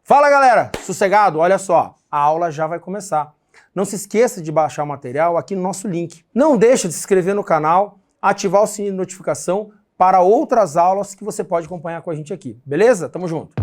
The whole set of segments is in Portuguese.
Fala galera, sossegado? Olha só, a aula já vai começar. Não se esqueça de baixar o material aqui no nosso link. Não deixe de se inscrever no canal, ativar o sininho de notificação para outras aulas que você pode acompanhar com a gente aqui. Beleza? Tamo junto!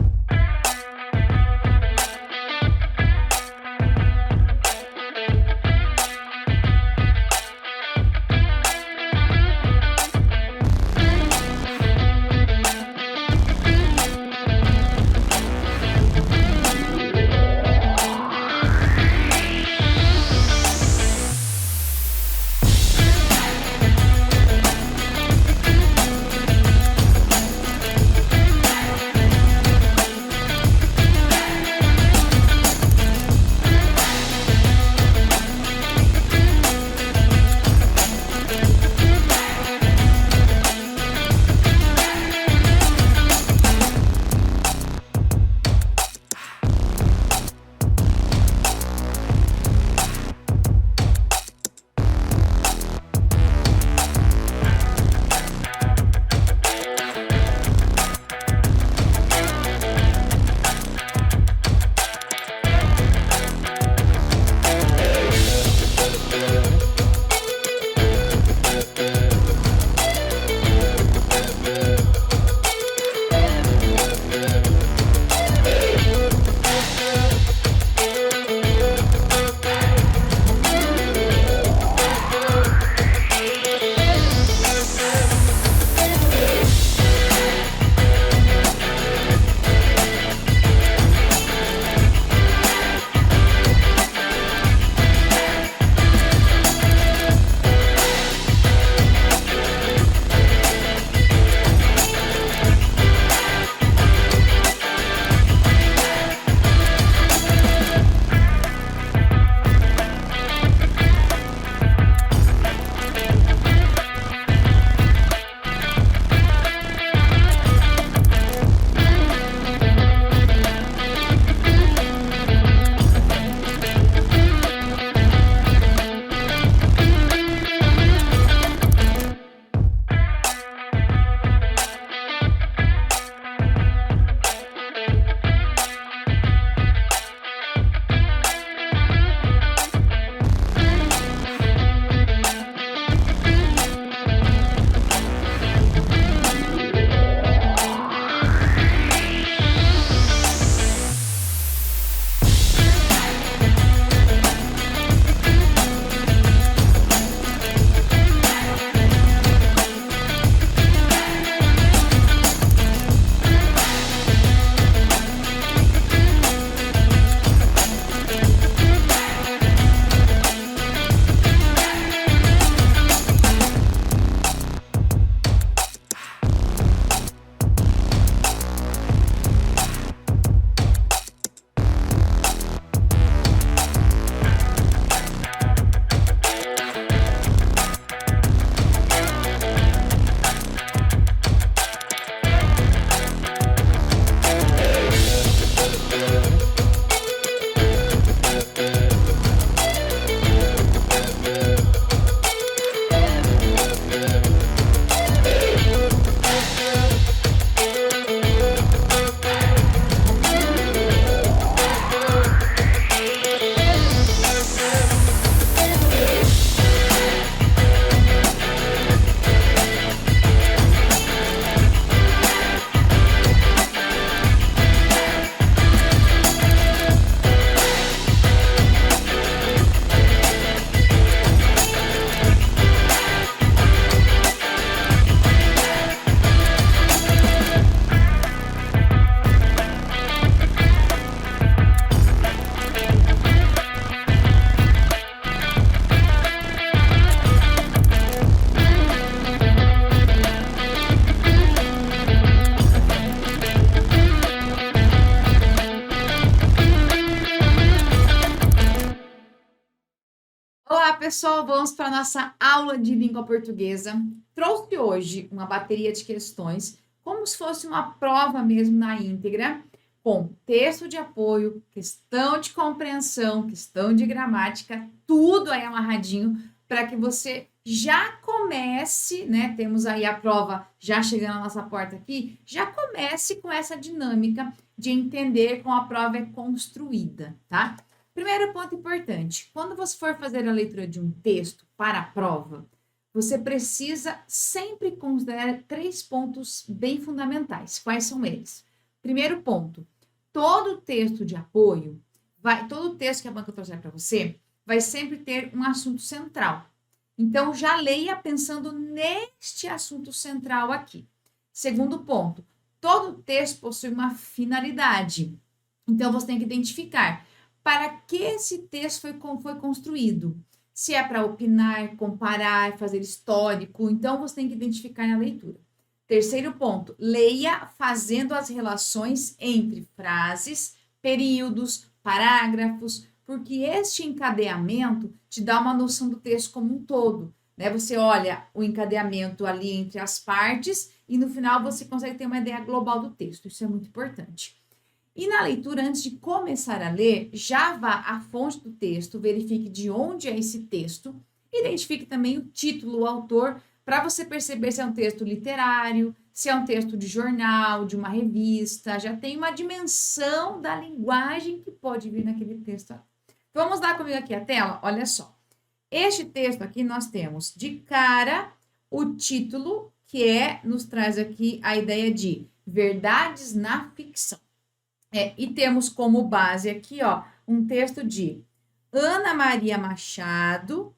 Olá, pessoal! Vamos para a nossa aula de língua portuguesa. Trouxe hoje uma bateria de questões, como se fosse uma prova mesmo na íntegra, com texto de apoio, questão de compreensão, questão de gramática, tudo aí amarradinho para que você já comece, né? Temos aí a prova já chegando à nossa porta aqui, já comece com essa dinâmica de entender como a prova é construída, tá? Primeiro ponto importante, quando você for fazer a leitura de um texto para a prova, você precisa sempre considerar 3 pontos bem fundamentais. Quais são eles? Primeiro ponto, todo texto de apoio, todo texto que a banca trouxer para você, vai sempre ter um assunto central. Então, já leia pensando neste assunto central aqui. Segundo ponto, todo texto possui uma finalidade. Então, você tem que identificar para que esse texto foi construído. Se é para opinar, comparar, fazer histórico, então você tem que identificar na leitura. Terceiro ponto, leia fazendo as relações entre frases, períodos, parágrafos, porque este encadeamento te dá uma noção do texto como um todo, né? Você olha o encadeamento ali entre as partes e no final você consegue ter uma ideia global do texto. Isso é muito importante. E na leitura, antes de começar a ler, já vá à fonte do texto, verifique de onde é esse texto, identifique também o título, o autor, para você perceber se é um texto literário, se é um texto de jornal, de uma revista, já tem uma dimensão da linguagem que pode vir naquele texto. Vamos lá comigo aqui a tela? Olha só. Este texto aqui nós temos de cara o título, que nos traz aqui a ideia de verdades na ficção. E temos como base aqui, ó, um texto de Ana Maria Machado.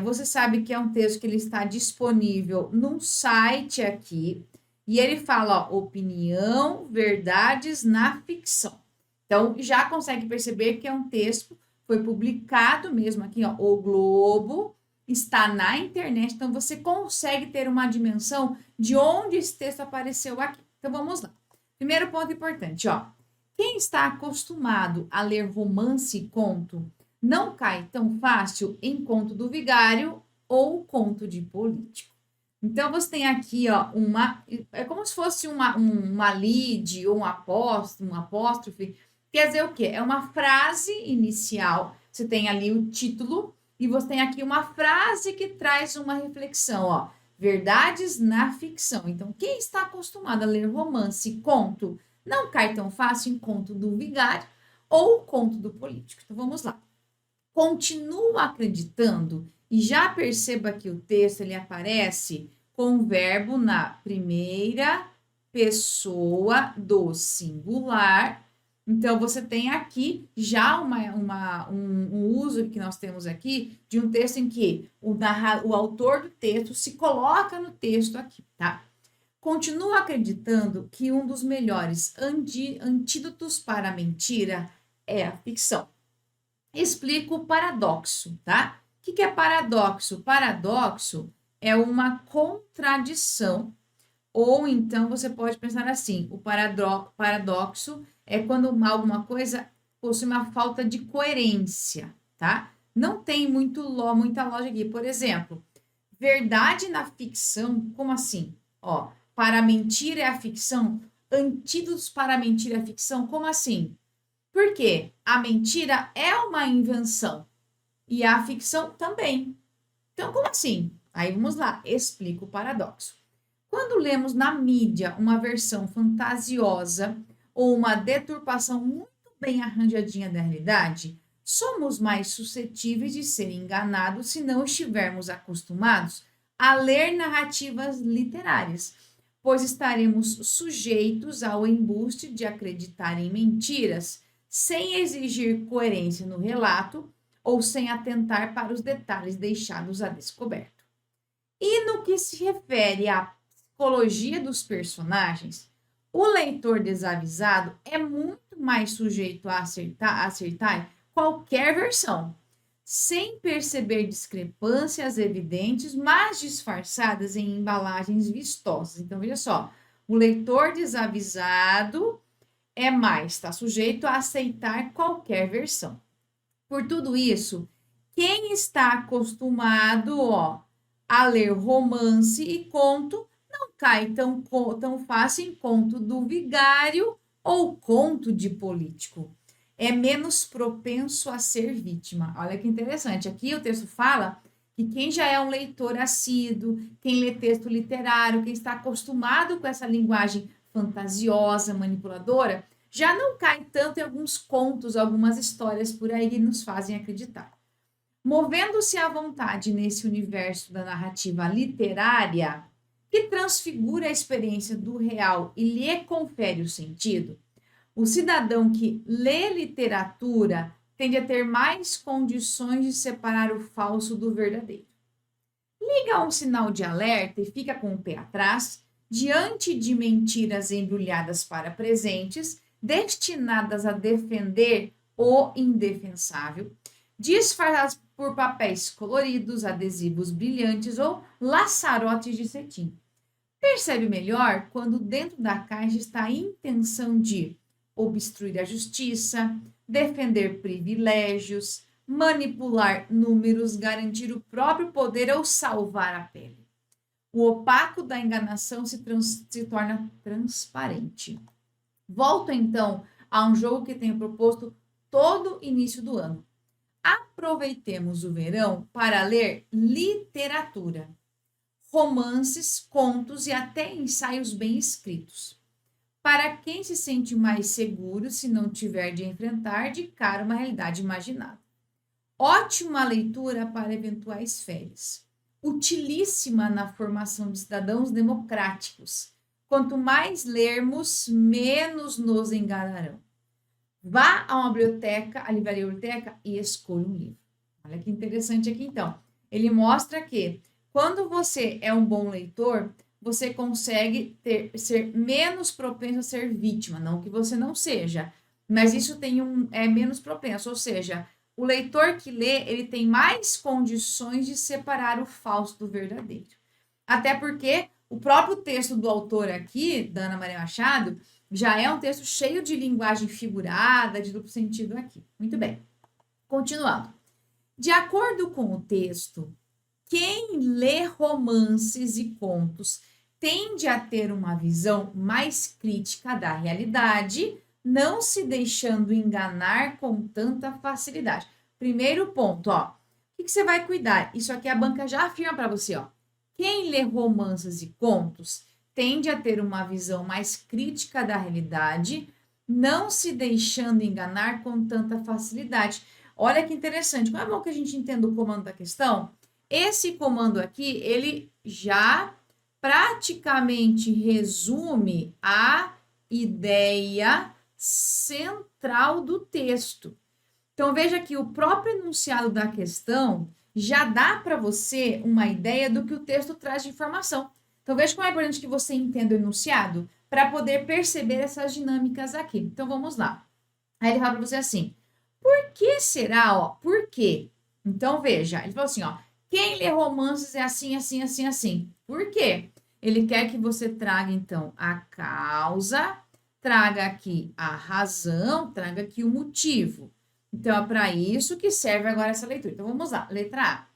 Você sabe que é um texto que ele está disponível num site aqui. E ele fala, ó, opinião, verdades na ficção. Então, já consegue perceber que é um texto, foi publicado mesmo aqui, ó, O Globo, está na internet. Então, você consegue ter uma dimensão de onde esse texto apareceu aqui. Então, vamos lá. Primeiro ponto importante, ó. Quem está acostumado a ler romance e conto não cai tão fácil em conto do vigário ou conto de político. Então, você tem aqui, ó, é como se fosse uma lide ou um apóstrofe. Quer dizer o quê? É uma frase inicial. Você tem ali o título e você tem aqui uma frase que traz uma reflexão, ó. Verdades na ficção. Então, quem está acostumado a ler romance e conto não cai tão fácil em conto do vigário ou conto do político. Então, vamos lá. Continua acreditando e já perceba que o texto ele aparece com o verbo na primeira pessoa do singular. Então, você tem aqui já um uso que nós temos aqui de um texto em que o autor do texto se coloca no texto aqui, tá? Continuo acreditando que um dos melhores antídotos para a mentira é a ficção. Explico o paradoxo, tá? O que é paradoxo? Paradoxo é uma contradição, ou então você pode pensar assim, o paradoxo é quando alguma coisa possui uma falta de coerência, tá? Não tem muita lógica aqui. Por exemplo, verdade na ficção, como assim? Ó, para mentir é a ficção, antídotos para mentir é a ficção, como assim? Porque a mentira é uma invenção e a ficção também. Então, como assim? Aí vamos lá, explico o paradoxo. Quando lemos na mídia uma versão fantasiosa ou uma deturpação muito bem arranjadinha da realidade, somos mais suscetíveis de ser enganados se não estivermos acostumados a ler narrativas literárias, pois estaremos sujeitos ao embuste de acreditar em mentiras sem exigir coerência no relato ou sem atentar para os detalhes deixados a descoberto. E no que se refere à psicologia dos personagens, o leitor desavisado é muito mais sujeito a acertar qualquer versão, sem perceber discrepâncias evidentes, mas disfarçadas em embalagens vistosas. Então, veja só, o leitor desavisado está sujeito a aceitar qualquer versão. Por tudo isso, quem está acostumado, a ler romance e conto, não cai tão fácil em conto do vigário ou conto de político. É menos propenso a ser vítima. Olha que interessante. Aqui o texto fala que quem já é um leitor assíduo, quem lê texto literário, quem está acostumado com essa linguagem fantasiosa, manipuladora, já não cai tanto em alguns contos, algumas histórias por aí que nos fazem acreditar. Movendo-se à vontade nesse universo da narrativa literária, que transfigura a experiência do real e lhe confere o sentido, o cidadão que lê literatura tende a ter mais condições de separar o falso do verdadeiro. Liga um sinal de alerta e fica com o pé atrás diante de mentiras embrulhadas para presentes, destinadas a defender o indefensável, disfarçadas por papéis coloridos, adesivos brilhantes ou laçarotes de cetim. Percebe melhor quando dentro da caixa está a intenção de obstruir a justiça, defender privilégios, manipular números, garantir o próprio poder ou salvar a pele. O opaco da enganação se torna transparente. Volto então a um jogo que tenho proposto todo início do ano. Aproveitemos o verão para ler literatura, romances, contos e até ensaios bem escritos. Para quem se sente mais seguro se não tiver de enfrentar de cara uma realidade imaginada. Ótima leitura para eventuais férias. Utilíssima na formação de cidadãos democráticos. Quanto mais lermos, menos nos enganarão. Vá a uma biblioteca, a livraria biblioteca, e escolha um livro. Olha que interessante aqui então. Ele mostra que quando você é um bom leitor, você consegue ser menos propenso a ser vítima. Não que você não seja, mas isso é menos propenso. Ou seja, o leitor que lê, ele tem mais condições de separar o falso do verdadeiro. Até porque o próprio texto do autor aqui, da Ana Maria Machado, já é um texto cheio de linguagem figurada, de duplo sentido aqui. Muito bem. Continuando. De acordo com o texto, quem lê romances e contos tende a ter uma visão mais crítica da realidade, não se deixando enganar com tanta facilidade. Primeiro ponto, ó. O que você vai cuidar? Isso aqui a banca já afirma para você, ó. Quem lê romances e contos tende a ter uma visão mais crítica da realidade, não se deixando enganar com tanta facilidade. Olha que interessante. Como é bom que a gente entenda o comando da questão? Esse comando aqui, ele já praticamente resume a ideia central do texto. Então, veja que o próprio enunciado da questão já dá para você uma ideia do que o texto traz de informação. Então, veja como é importante que você entenda o enunciado para poder perceber essas dinâmicas aqui. Então, vamos lá. Aí ele fala para você assim, por que será, ó, por quê? Então, veja, ele falou assim, ó, quem lê romances é assim, assim, assim, assim. Por quê? Ele quer que você traga, então, a causa, traga aqui a razão, traga aqui o motivo. Então, é para isso que serve agora essa leitura. Então, vamos lá. Letra A.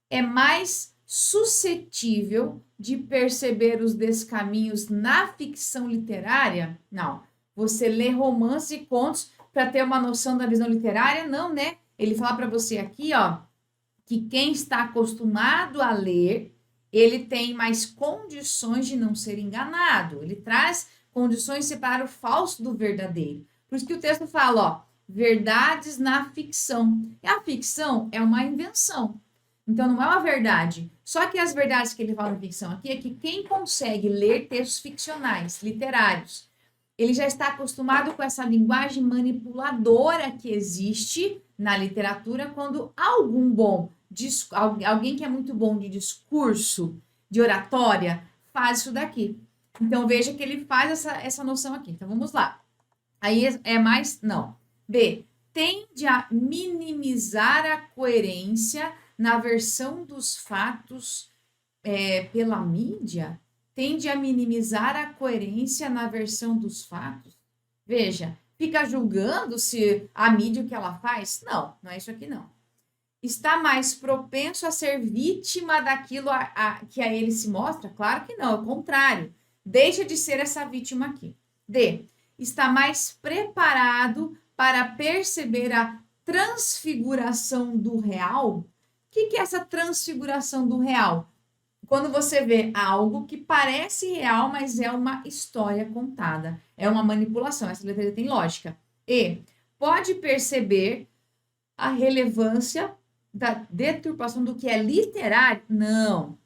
É mais suscetível de perceber os descaminhos na ficção literária? Não. Você lê romance e contos para ter uma noção da visão literária? Não, né? Ele fala para você aqui, ó, que quem está acostumado a ler, ele tem mais condições de não ser enganado. Ele traz condições de separar o falso do verdadeiro. Por isso que o texto fala, ó, verdades na ficção. E a ficção é uma invenção. Então, não é uma verdade. Só que as verdades que ele fala na ficção aqui é que quem consegue ler textos ficcionais, literários, ele já está acostumado com essa linguagem manipuladora que existe na literatura quando alguém que é muito bom de discurso, de oratória, faz isso daqui. Então, veja que ele faz essa noção aqui. Então, vamos lá. Aí é mais... Não. B. Tende a minimizar a coerência na versão dos fatos pela mídia? Tende a minimizar a coerência na versão dos fatos? Veja, fica julgando se a mídia o que ela faz? Não, não é isso aqui não. Está mais propenso a ser vítima daquilo que a ele se mostra? Claro que não, é o contrário. Deixa de ser essa vítima aqui. D. Está mais preparado para perceber a transfiguração do real? que é essa transfiguração do real? Quando você vê algo que parece real, mas é uma história contada. É uma manipulação. Essa letra tem lógica. E pode perceber a relevância da deturpação do que é literário? Não.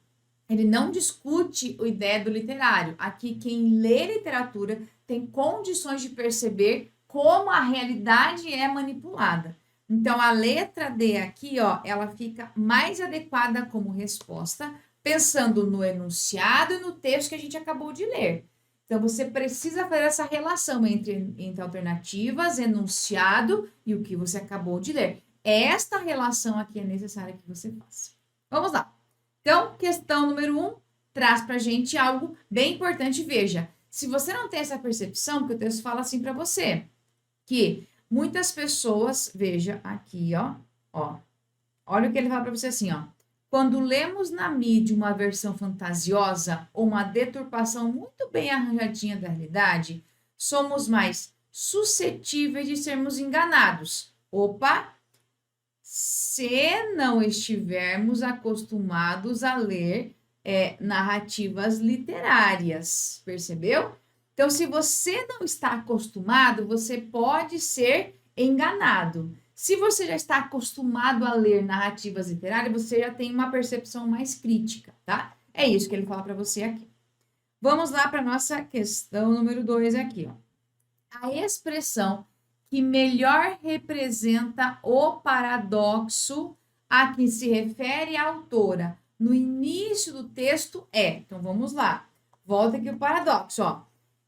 Ele não discute a ideia do literário. Aqui, quem lê literatura tem condições de perceber como a realidade é manipulada. Então, a letra D aqui, ó, ela fica mais adequada como resposta, pensando no enunciado e no texto que a gente acabou de ler. Então, você precisa fazer essa relação entre alternativas, enunciado e o que você acabou de ler. Esta relação aqui é necessária que você faça. Vamos lá. Então, questão número 1, traz para a gente algo bem importante. Veja, se você não tem essa percepção, porque o texto fala assim para você, que muitas pessoas, veja aqui, ó, olha o que ele fala para você assim, ó. Quando lemos na mídia uma versão fantasiosa ou uma deturpação muito bem arranjadinha da realidade, somos mais suscetíveis de sermos enganados. Opa! Se não estivermos acostumados a ler narrativas literárias, percebeu? Então, se você não está acostumado, você pode ser enganado. Se você já está acostumado a ler narrativas literárias, você já tem uma percepção mais crítica, tá? É isso que ele fala para você aqui. Vamos lá para a nossa questão número 2 aqui, ó. A expressão que melhor representa o paradoxo a que se refere a autora no início do texto é. Então, vamos lá. Volta aqui o paradoxo, ó.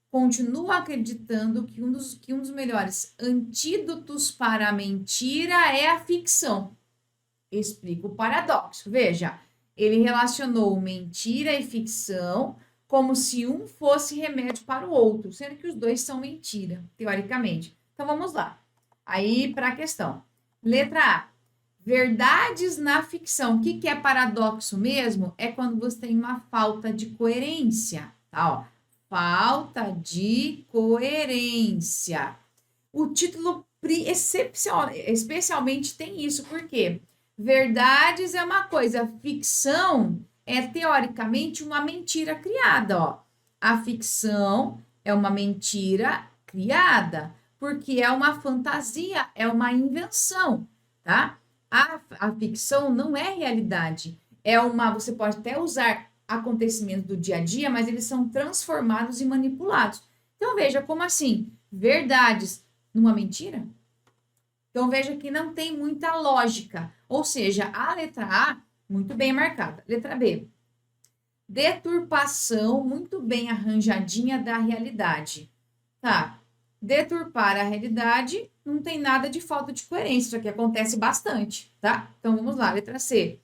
Continua acreditando que um dos melhores antídotos para a mentira é a ficção. Explica o paradoxo. Veja, ele relacionou mentira e ficção como se um fosse remédio para o outro, sendo que os dois são mentira, teoricamente. Então, vamos lá. Aí, para a questão. Letra A. Verdades na ficção. O que é paradoxo mesmo? É quando você tem uma falta de coerência, tá? Ó, falta de coerência. O título especialmente tem isso, porque verdades é uma coisa, ficção é teoricamente uma mentira criada, ó. A ficção é uma mentira criada, porque é uma fantasia, é uma invenção, tá? A ficção não é realidade, você pode até usar acontecimentos do dia a dia, mas eles são transformados e manipulados. Então, veja, como assim? Verdades numa mentira? Então, veja que não tem muita lógica. Ou seja, a letra A, muito bem marcada. Letra B, deturpação muito bem arranjadinha da realidade. Tá, deturpar a realidade não tem nada de falta de coerência, isso aqui acontece bastante, tá? Então, vamos lá, letra C.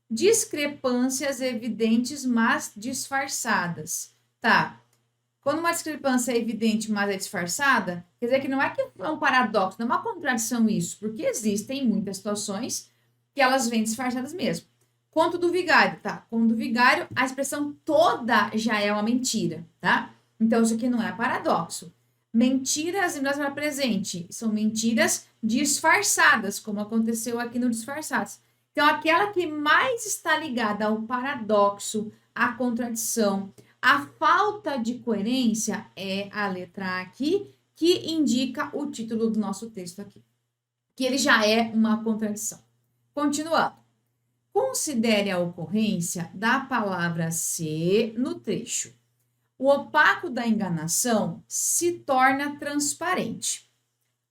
Discrepâncias evidentes, mas disfarçadas. Tá. Quando uma discrepância é evidente, mas é disfarçada, quer dizer que não é que é um paradoxo, não é uma contradição isso, porque existem muitas situações que elas vêm disfarçadas mesmo. Conto do vigário, tá? Conto do vigário, a expressão toda já é uma mentira, tá? Então, isso aqui não é paradoxo. Mentiras em para presente são mentiras disfarçadas, como aconteceu aqui no Disfarçados. Então, aquela que mais está ligada ao paradoxo, à contradição, à falta de coerência é a letra A aqui, que indica o título do nosso texto aqui, que ele já é uma contradição. Continuando. Considere a ocorrência da palavra ser no trecho. O opaco da enganação se torna transparente.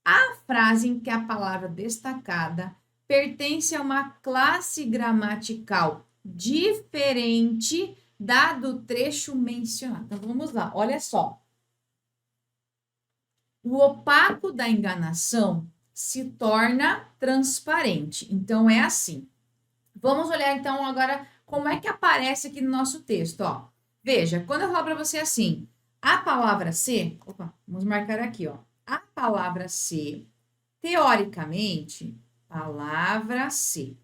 A frase em que a palavra destacada pertence a uma classe gramatical diferente da do trecho mencionado. Então, vamos lá, olha só. O opaco da enganação se torna transparente. Então, é assim. Vamos olhar, então, agora como é que aparece aqui no nosso texto, ó. Veja, quando eu falo para você assim, a palavra ser, vamos marcar aqui, ó. A palavra ser, teoricamente, palavra ser.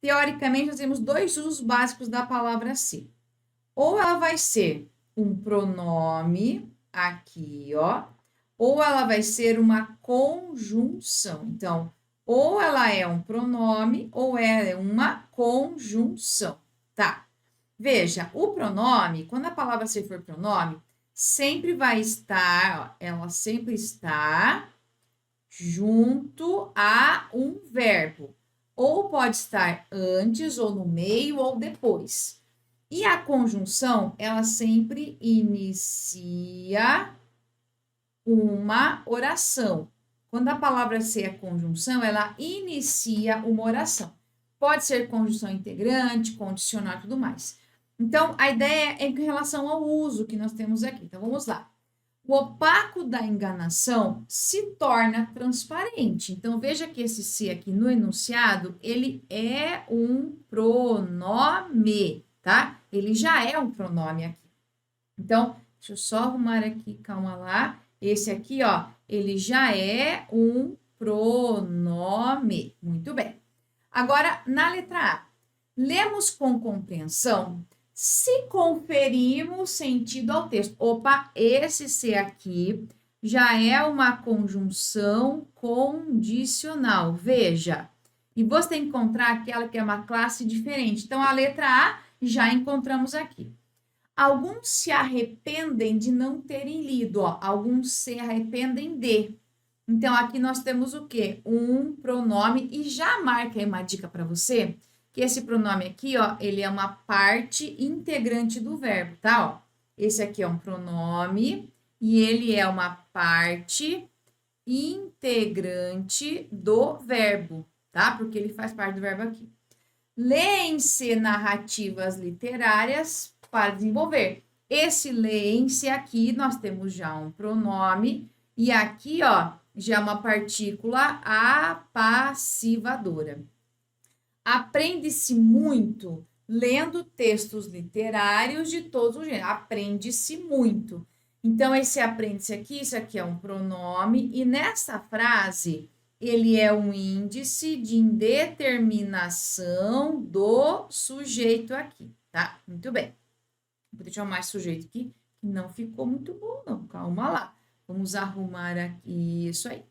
Teoricamente, nós temos dois usos básicos da palavra ser. Ou ela vai ser um pronome, aqui, ó, ou ela vai ser uma conjunção. Então, ou ela é um pronome ou ela é uma conjunção, tá? Veja, o pronome, quando a palavra se for pronome, sempre vai estar, ó, ela sempre está junto a um verbo. Ou pode estar antes, ou no meio, ou depois. E a conjunção, ela sempre inicia uma oração. Quando a palavra ser é conjunção, ela inicia uma oração. Pode ser conjunção integrante, condicional e tudo mais. Então, a ideia é em relação ao uso que nós temos aqui. Então, vamos lá. O opaco da enganação se torna transparente. Então, veja que esse se aqui no enunciado, ele é um pronome, tá? Ele já é um pronome aqui. Então, deixa eu só arrumar aqui, calma lá. Esse aqui, ó, ele já é um pronome. Muito bem. Agora, na letra A, lemos com compreensão se conferimos sentido ao texto. Opa, esse se aqui já é uma conjunção condicional. Veja. E você tem que encontrar aquela que é uma classe diferente. Então, a letra A já encontramos aqui. Alguns se arrependem de não terem lido, ó. Alguns se arrependem de. Então, aqui nós temos o quê? Um pronome. E já marca aí uma dica para você, que esse pronome aqui, ó, ele é uma parte integrante do verbo, tá? Ó, esse aqui é um pronome e ele é uma parte integrante do verbo, tá? Porque ele faz parte do verbo aqui. Leem-se narrativas literárias para desenvolver. Esse leem-se aqui, nós temos já um pronome e aqui, ó, já uma partícula apassivadora. Aprende-se muito lendo textos literários de todos os gêneros. Aprende-se muito. Então, esse aprende-se aqui, isso aqui é um pronome, e nessa frase, ele é um índice de indeterminação do sujeito aqui, tá? Muito bem. Vou deixar mais sujeito aqui, que não ficou muito bom, não. Calma lá. Vamos arrumar aqui isso aí.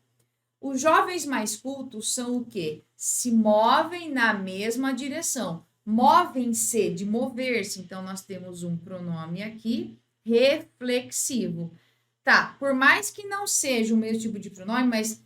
Os jovens mais cultos são o quê? Se movem na mesma direção. Movem-se, de mover-se. Então, nós temos um pronome aqui, reflexivo. Tá, por mais que não seja o mesmo tipo de pronome, mas,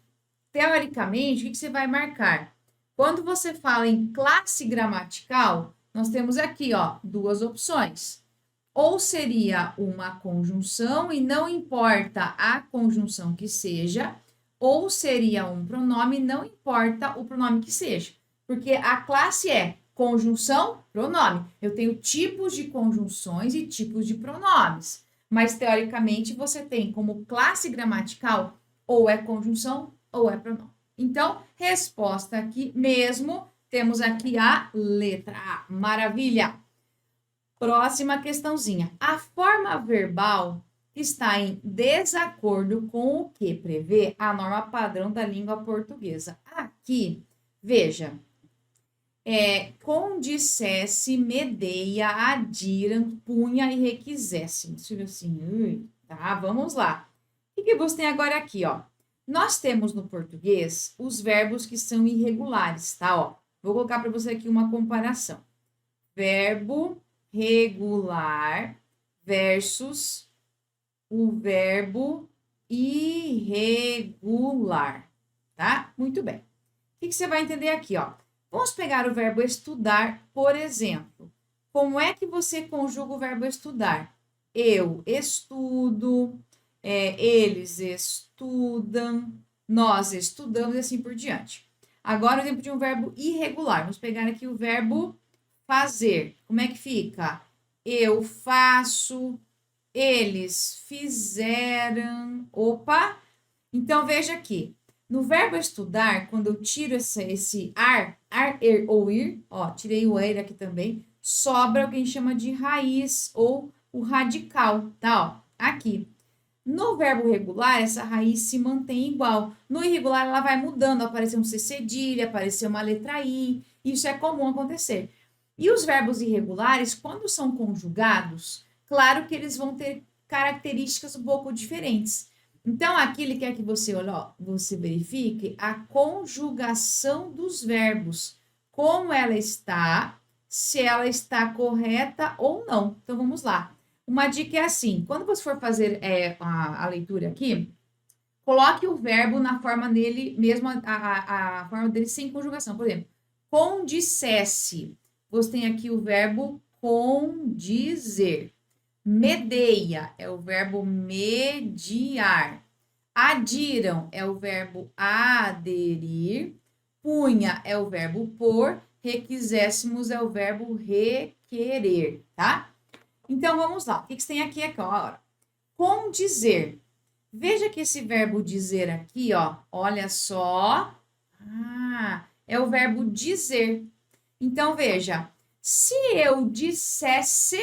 teoricamente, o que você vai marcar? Quando você fala em classe gramatical, nós temos aqui, ó, duas opções. Ou seria uma conjunção, e não importa a conjunção que seja, ou seria um pronome, não importa o pronome que seja. Porque a classe é conjunção, pronome. Eu tenho tipos de conjunções e tipos de pronomes. Mas, teoricamente, você tem como classe gramatical ou é conjunção ou é pronome. Então, resposta aqui mesmo, temos aqui a letra A. Maravilha! Próxima questãozinha. A forma verbal está em desacordo com o que prevê a norma padrão da língua portuguesa. Aqui, veja, condissesse, medeia, adiram, punha e requisesse. Deixa eu assim, tá, vamos lá. O que você tem agora aqui, ó? Nós temos no português os verbos que são irregulares, tá, ó? Vou colocar para você aqui uma comparação. Verbo regular versus o verbo irregular, tá? Muito bem. O que você vai entender aqui, ó? Vamos pegar o verbo estudar, por exemplo. Como é que você conjuga o verbo estudar? Eu estudo, eles estudam, nós estudamos e assim por diante. Agora, o exemplo de um verbo irregular. Vamos pegar aqui o verbo fazer. Como é que fica? Eu faço, eles fizeram. Opa! Então, veja aqui. No verbo estudar, quando eu tiro esse ar, er ou ir, ó, tirei o er aqui também, sobra o que a gente chama de raiz ou o radical, tá? Ó, aqui. No verbo regular, essa raiz se mantém igual. No irregular, ela vai mudando, apareceu um C cedilha, apareceu uma letra I, isso é comum acontecer. E os verbos irregulares, quando são conjugados, claro que eles vão ter características um pouco diferentes. Então, aqui ele quer que você, olha, ó, você verifique a conjugação dos verbos, como ela está, se ela está correta ou não. Então, vamos lá. Uma dica é assim, quando você for fazer a leitura aqui, coloque o verbo na forma dele, mesmo a forma dele sem conjugação. Por exemplo, condissesse. Você tem aqui o verbo condizer. Medeia é o verbo mediar. Adiram é o verbo aderir. Punha é o verbo pôr. Requiséssemos é o verbo requerer, tá? Então, vamos lá. O que você tem aqui agora? Condizer. Veja que esse verbo dizer aqui, ó, olha só. É o verbo dizer. Então, veja. Se eu dissesse...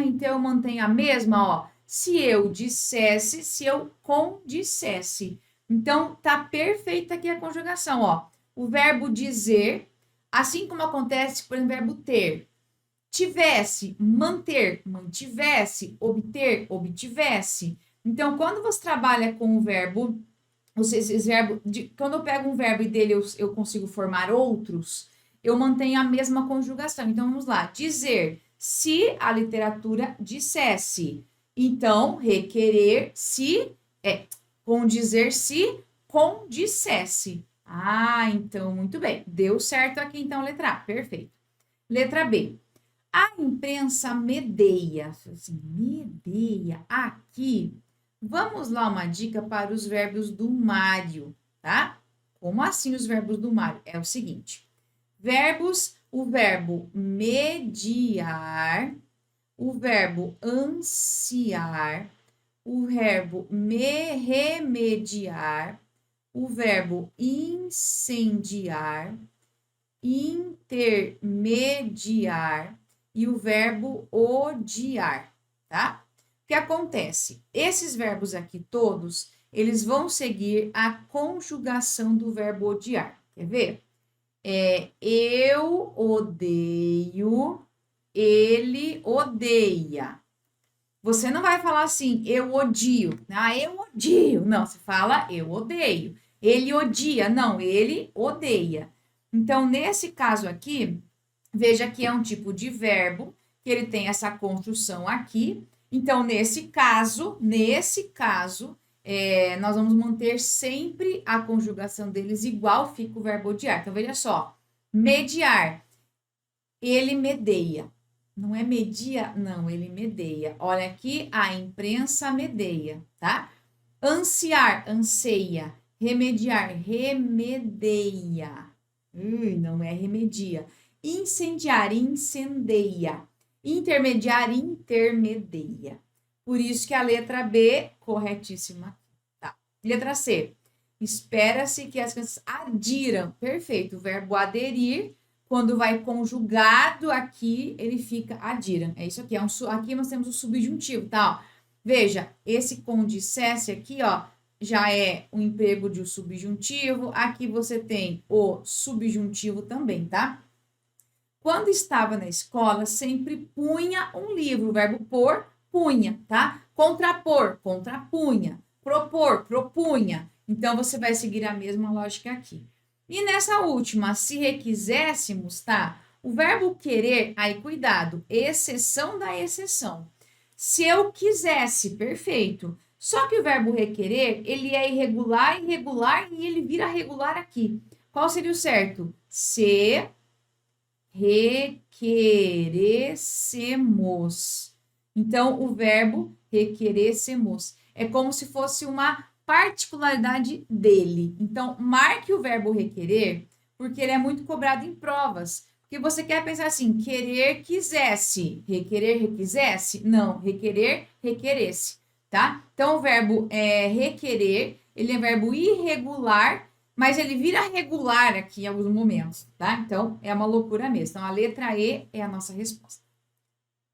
então eu mantenho a mesma, ó. Se eu dissesse, se eu condissesse. Então, tá perfeita aqui a conjugação, ó. O verbo dizer, assim como acontece com o verbo ter. Tivesse, manter, mantivesse, obter, obtivesse. Então, quando você trabalha com o verbo, quando eu pego um verbo e dele eu consigo formar outros, eu mantenho a mesma conjugação. Então, vamos lá. Dizer, se a literatura dissesse. Então, requerer, se, condizer, se condissesse. Então, muito bem. Deu certo aqui, então, letra A. Perfeito. Letra B. A imprensa medeia. Assim, medeia. Aqui, vamos lá uma dica para os verbos do Mário, tá? Como assim os verbos do Mário? É o seguinte. O verbo mediar, o verbo ansiar, o verbo remediar, o verbo incendiar, intermediar e o verbo odiar, tá? O que acontece? Esses verbos aqui todos, eles vão seguir a conjugação do verbo odiar. Quer ver? Eu odeio, ele odeia. Você não vai falar assim, eu odio. Eu odio. Não, você fala, eu odeio. Ele odia. Não, ele odeia. Então, nesse caso aqui, veja que é um tipo de verbo, que ele tem essa construção aqui. Então, nesse caso, nós vamos manter sempre a conjugação deles igual fica o verbo odiar. Então, veja só. Mediar. Ele medeia. Não é media? Não, ele medeia. Olha aqui, a imprensa medeia, tá? Ansiar, anseia. Remediar, remedeia. Não é remedia. Incendiar, incendeia. Intermediar, intermedeia. Por isso que a letra B, corretíssima. Tá. Letra C. Espera-se que as crianças adiram. Perfeito. O verbo aderir, quando vai conjugado aqui, ele fica adiram. É isso aqui. Aqui nós temos o subjuntivo, tá? Ó. Veja, esse condissesse aqui, ó, já é o emprego de um subjuntivo. Aqui você tem o subjuntivo também, tá? Quando estava na escola, sempre punha um livro. O verbo pôr, punha, tá? Contrapor, contrapunha. Propor, propunha. Então, você vai seguir a mesma lógica aqui. E nessa última, se requiséssemos, tá? O verbo querer, aí cuidado, exceção da exceção. Se eu quisesse, perfeito. Só que o verbo requerer, ele é irregular, irregular e ele vira regular aqui. Qual seria o certo? Se requerêssemos. Então, o verbo requerêssemos é como se fosse uma particularidade dele. Então, marque o verbo requerer, porque ele é muito cobrado em provas. Porque você quer pensar assim, querer, quisesse. Requerer, requisesse? Não, requerer, requeresse, tá? Então, o verbo requerer, ele é um verbo irregular, mas ele vira regular aqui em alguns momentos, tá? Então, é uma loucura mesmo. Então, a letra E é a nossa resposta.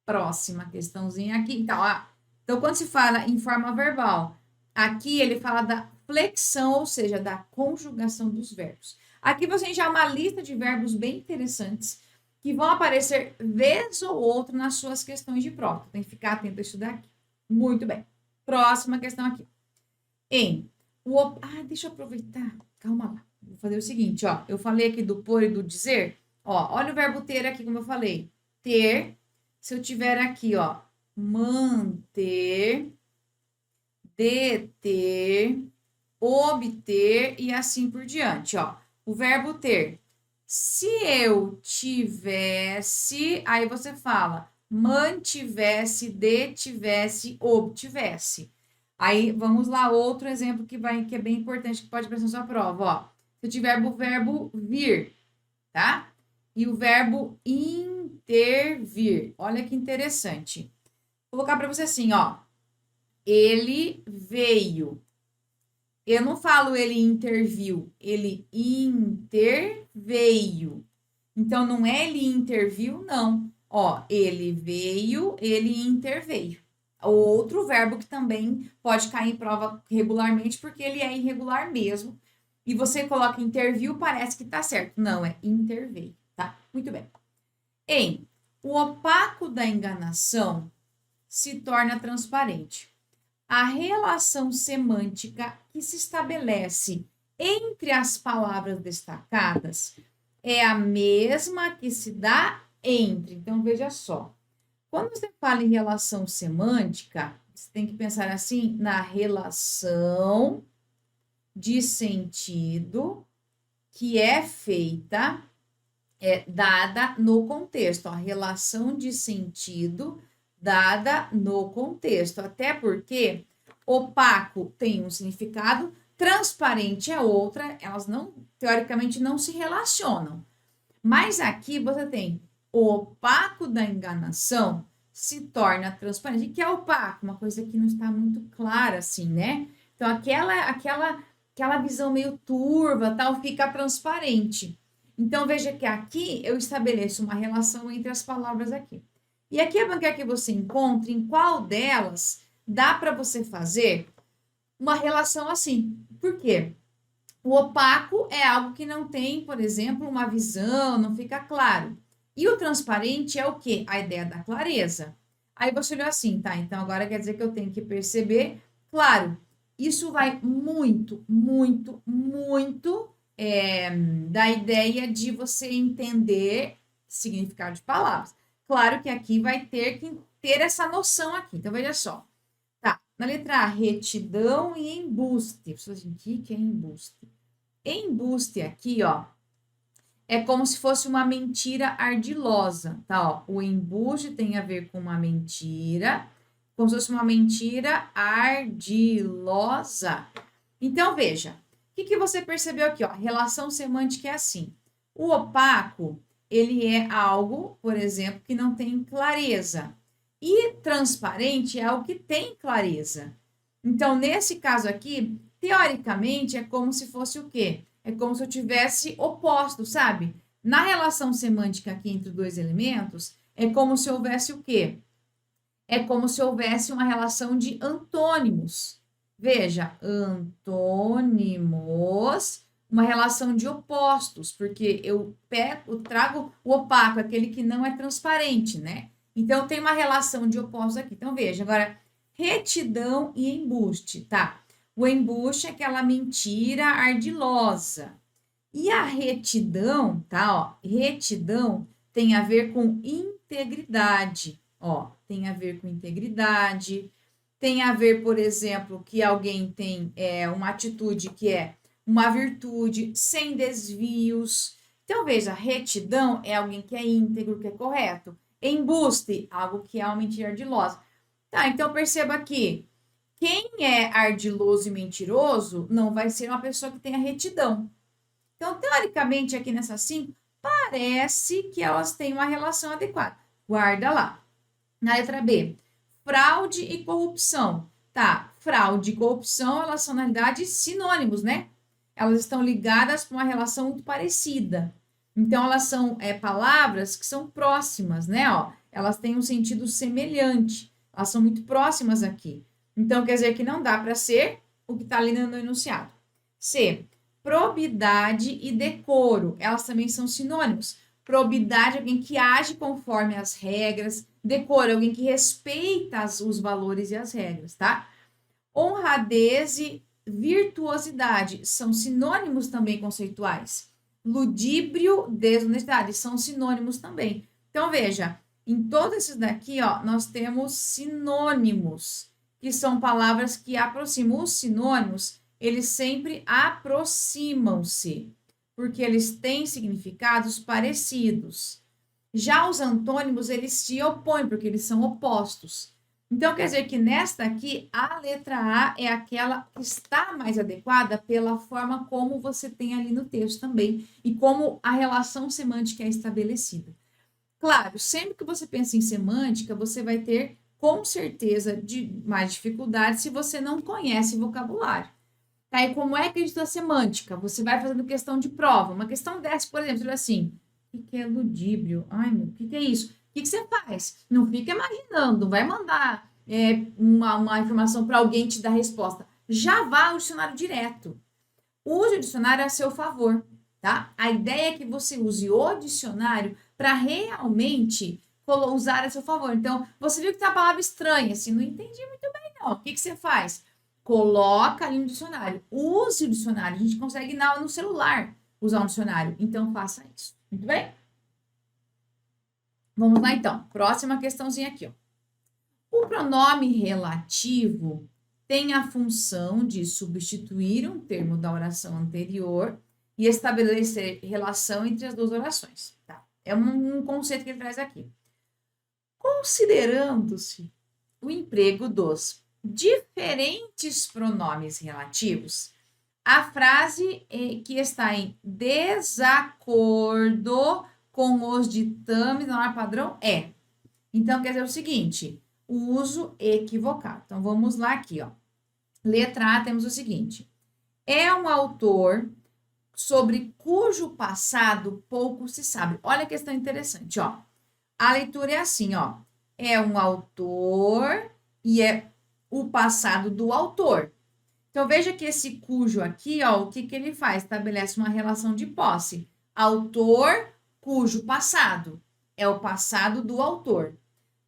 Próxima questãozinha aqui. Então, quando se fala em forma verbal, aqui ele fala da flexão, ou seja, da conjugação dos verbos. Aqui você tem já uma lista de verbos bem interessantes que vão aparecer vez ou outra nas suas questões de prova. Tem que ficar atento a isso daqui. Muito bem. Próxima questão aqui. Deixa eu aproveitar. Calma lá. Vou fazer o seguinte, ó. Eu falei aqui do pôr e do dizer. Ó, olha o verbo ter aqui, como eu falei. Ter, se eu tiver aqui, ó, manter, deter, obter e assim por diante, ó. O verbo ter. Se eu tivesse, aí você fala, mantivesse, detivesse, obtivesse. Aí, vamos lá, outro exemplo que é bem importante, que pode aparecer na sua prova, ó. Se eu tiver o verbo vir, tá? E o verbo intervir. Olha que interessante. Vou colocar para você assim, ó. Ele veio. Eu não falo ele interviu, ele interveio. Então, não é ele interviu, não. Ó, ele veio, ele interveio. Outro verbo que também pode cair em prova regularmente, porque ele é irregular mesmo. E você coloca interviu, parece que tá certo. Não, é interveio, tá? Muito bem. O opaco da enganação se torna transparente. A relação semântica que se estabelece entre as palavras destacadas é a mesma que se dá entre. Então, veja só. Quando você fala em relação semântica, você tem que pensar assim na relação de sentido que é feita, dada no contexto. A relação de sentido dada no contexto. Até porque opaco tem um significado, transparente é outra, elas não, teoricamente, não se relacionam. Mas aqui você tem o opaco da enganação se torna transparente. O que é opaco? Uma coisa que não está muito clara, assim, né? Então, aquela visão meio turva, tal, fica transparente. Então, veja que aqui eu estabeleço uma relação entre as palavras aqui. E aqui eu quero que você encontre em qual delas dá para você fazer uma relação assim. Por quê? O opaco é algo que não tem, por exemplo, uma visão, não fica claro. E o transparente é o quê? A ideia da clareza. Aí você olhou assim, tá? Então agora quer dizer que eu tenho que perceber. Claro, isso vai muito, muito, muito da ideia de você entender significado de palavras. Claro que aqui vai ter que ter essa noção aqui. Então, veja só. Tá, na letra A, retidão e embuste. Você assim, o que é embuste? Embuste aqui, ó, é como se fosse uma mentira ardilosa, tá? Ó, o embuste tem a ver com uma mentira, como se fosse uma mentira ardilosa. Então, veja, o que você percebeu aqui, ó? A relação semântica é assim. O opaco, ele é algo, por exemplo, que não tem clareza. E transparente é algo que tem clareza. Então, nesse caso aqui, teoricamente, é como se fosse o quê? É como se eu tivesse oposto, sabe? Na relação semântica aqui entre dois elementos, é como se houvesse o quê? É como se houvesse uma relação de antônimos. Veja, antônimos, uma relação de opostos, porque eu trago o opaco, aquele que não é transparente, né? Então, tem uma relação de opostos aqui. Então, veja, agora, retidão e embuste, tá? O embuste é aquela mentira ardilosa. E a retidão, tá? Ó, retidão tem a ver com integridade. Ó, tem a ver com integridade. Tem a ver, por exemplo, que alguém tem uma atitude que é uma virtude, sem desvios. Então, veja, retidão é alguém que é íntegro, que é correto. Embuste, algo que é uma mentira ardilosa. Tá, então perceba aqui. Quem é ardiloso e mentiroso não vai ser uma pessoa que tenha retidão. Então, teoricamente, aqui nessa 5, parece que elas têm uma relação adequada. Guarda lá. Na letra B, fraude e corrupção. Tá, fraude e corrupção, elas são, na realidade, sinônimos, né? Elas estão ligadas para uma relação muito parecida. Então, elas são palavras que são próximas, né? Ó, elas têm um sentido semelhante. Elas são muito próximas aqui. Então, quer dizer que não dá para ser o que está ali no enunciado. C, probidade e decoro. Elas também são sinônimos. Probidade é alguém que age conforme as regras. Decoro é alguém que respeita os valores e as regras, tá? Honradez e virtuosidade são sinônimos também conceituais. Ludíbrio, desonestidade são sinônimos também. Então, veja, em todos esses daqui, ó, nós temos sinônimos, que são palavras que aproximam. Os sinônimos, eles sempre aproximam-se, porque eles têm significados parecidos. Já os antônimos, eles se opõem, porque eles são opostos. Então, quer dizer que nesta aqui, a letra A é aquela que está mais adequada pela forma como você tem ali no texto também e como a relação semântica é estabelecida. Claro, sempre que você pensa em semântica, você vai ter, com certeza, mais dificuldade se você não conhece vocabulário. Tá? E como é que a gente estuda semântica? Você vai fazendo questão de prova. Uma questão dessa, por exemplo, assim, o que é ludíbrio? Ai, meu, o que é isso? O que você faz? Não fica imaginando, não vai mandar uma informação para alguém te dar resposta. Já vá ao dicionário direto. Use o dicionário a seu favor, tá? A ideia é que você use o dicionário para realmente usar a seu favor. Então, você viu que tem uma palavra estranha, assim, não entendi muito bem, não. O que você faz? Coloca ali no dicionário. Use o dicionário. A gente consegue no celular usar um dicionário. Então, faça isso. Muito bem? Vamos lá, então. Próxima questãozinha aqui, ó. O pronome relativo tem a função de substituir um termo da oração anterior e estabelecer relação entre as duas orações. Tá? É um conceito que ele traz aqui. Considerando-se o emprego dos diferentes pronomes relativos, a frase que está em desacordo com os ditames da norma padrão é. Então, quer dizer o seguinte, o uso equivocado. Então, vamos lá aqui, ó. Letra A, temos o seguinte. É um autor sobre cujo passado pouco se sabe. Olha a questão interessante, ó. A leitura é assim, ó. É um autor e é o passado do autor. Então, veja que esse cujo aqui, ó, o que ele faz? Estabelece uma relação de posse. Autor, cujo passado. É o passado do autor.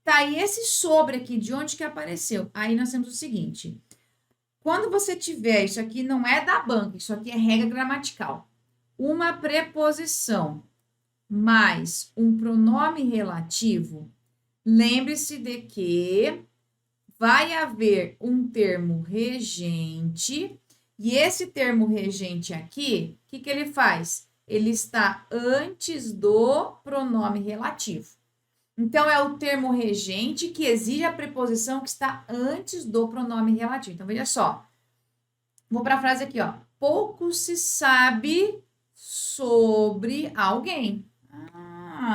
Tá, e esse sobre aqui, de onde que apareceu? Aí nós temos o seguinte. Quando você tiver, isso aqui não é da banca, isso aqui é regra gramatical. Uma preposição mais um pronome relativo, lembre-se de que vai haver um termo regente, e esse termo regente aqui, o que ele faz? Ele está antes do pronome relativo. Então, é o termo regente que exige a preposição que está antes do pronome relativo. Então, veja só. Vou para a frase aqui, ó. Pouco se sabe sobre alguém.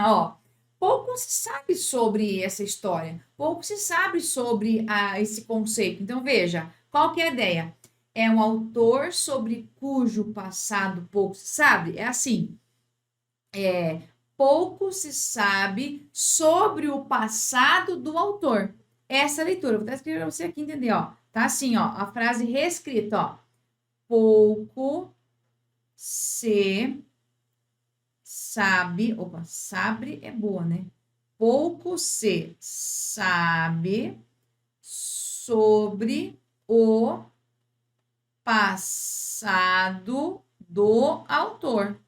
Ó. Pouco se sabe sobre essa história. Pouco se sabe sobre esse conceito. Então, veja. Qual que é a ideia? É um autor sobre cujo passado pouco se sabe? É assim. Pouco se sabe sobre o passado do autor. Essa é a leitura. Vou até escrever para você aqui entender, ó. Tá assim, ó, a frase reescrita, ó. Pouco se sabe, opa, sabe é boa, né? Pouco se sabe sobre o passado do autor.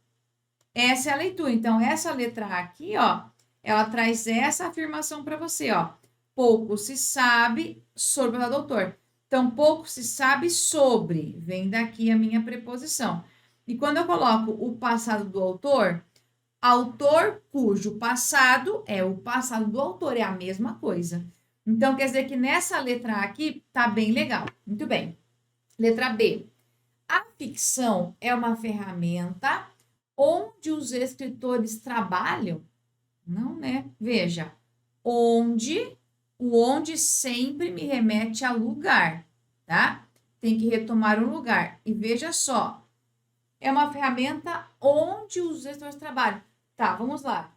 Essa é a leitura. Então, essa letra A aqui, ó, ela traz essa afirmação para você, ó. Pouco se sabe sobre o autor. Então, pouco se sabe sobre, vem daqui a minha preposição. E quando eu coloco o passado do autor cujo passado é o passado do autor, é a mesma coisa. Então, quer dizer que nessa letra A aqui tá bem legal. Muito bem. Letra B. A ficção é uma ferramenta onde os escritores trabalham? Não, né? Veja, onde, o onde sempre me remete a lugar, tá? Tem que retomar um lugar. E veja só, é uma ferramenta onde os escritores trabalham. Tá, vamos lá.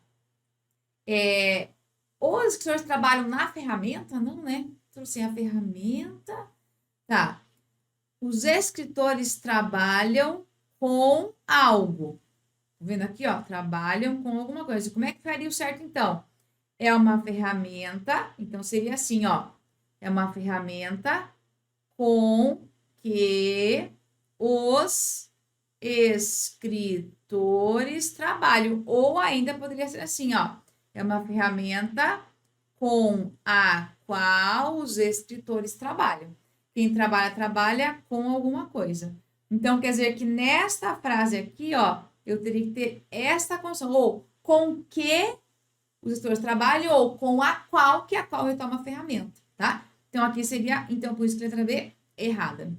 Os escritores trabalham na ferramenta? Não, né? Trouxe a ferramenta. Tá. Os escritores trabalham com algo. Tá vendo aqui, ó? Trabalham com alguma coisa. Como é que faria o certo, então? É uma ferramenta, então seria assim, ó. É uma ferramenta com que os escritores trabalham. Ou ainda poderia ser assim, ó. É uma ferramenta com a qual os escritores trabalham. Quem trabalha, trabalha com alguma coisa. Então, quer dizer que nesta frase aqui, ó, eu teria que ter esta condição. Ou com que os escritores trabalham, ou com a qual, que a qual retoma a ferramenta, tá? Então, aqui seria, então, por isso que a letra B errada.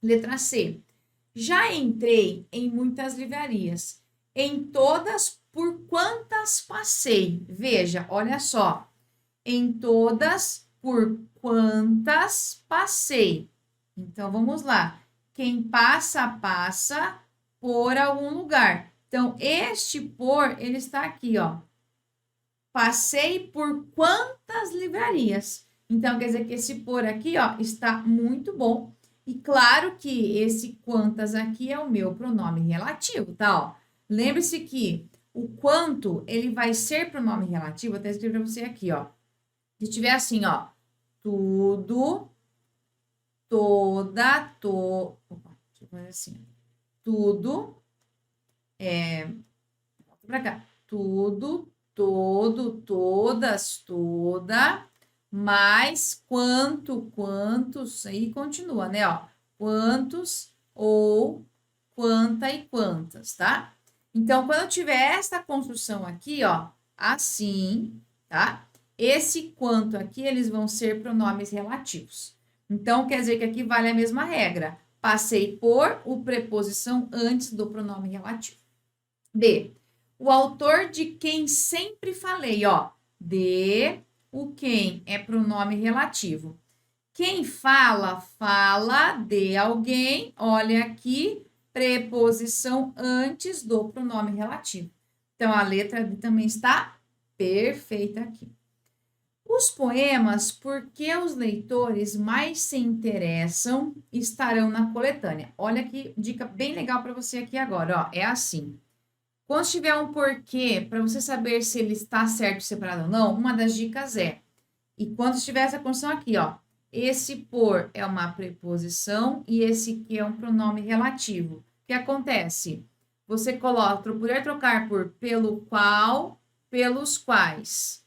Letra C. Já entrei em muitas livrarias. Em todas, por quantas passei? Veja, olha só. Em todas, por quantas passei? Então, vamos lá. Quem passa, passa por algum lugar. Então, este por, ele está aqui, ó. Passei por quantas livrarias? Então, quer dizer que esse por aqui, ó, está muito bom. E claro que esse quantas aqui é o meu pronome relativo, tá? Ó, lembre-se que o quanto, ele vai ser pronome relativo, vou até escrever para você aqui, ó. Se tiver assim, ó, tudo, toda, opa, deixa eu fazer assim, tudo, volta pra cá, tudo, todo, todas, toda, mais quanto, quantos, aí continua, né, ó, quantos ou quanta e quantas, tá? Então, quando eu tiver esta construção aqui, ó, assim, tá? Esse quanto aqui, eles vão ser pronomes relativos. Então, quer dizer que aqui vale a mesma regra. Passei por o preposição antes do pronome relativo. B. O autor de quem sempre falei, ó. De o quem é pronome relativo. Quem fala, fala de alguém. Olha aqui, preposição antes do pronome relativo. Então, a letra B também está perfeita aqui. Os poemas, por que os leitores mais se interessam, estarão na coletânea. Olha que dica bem legal para você aqui agora, ó. É assim. Quando tiver um porquê, para você saber se ele está certo, separado ou não, uma das dicas é, e quando estiver essa condição aqui, ó, esse por é uma preposição e esse que é um pronome relativo. O que acontece? Você coloca, poder trocar por pelo qual, pelos quais,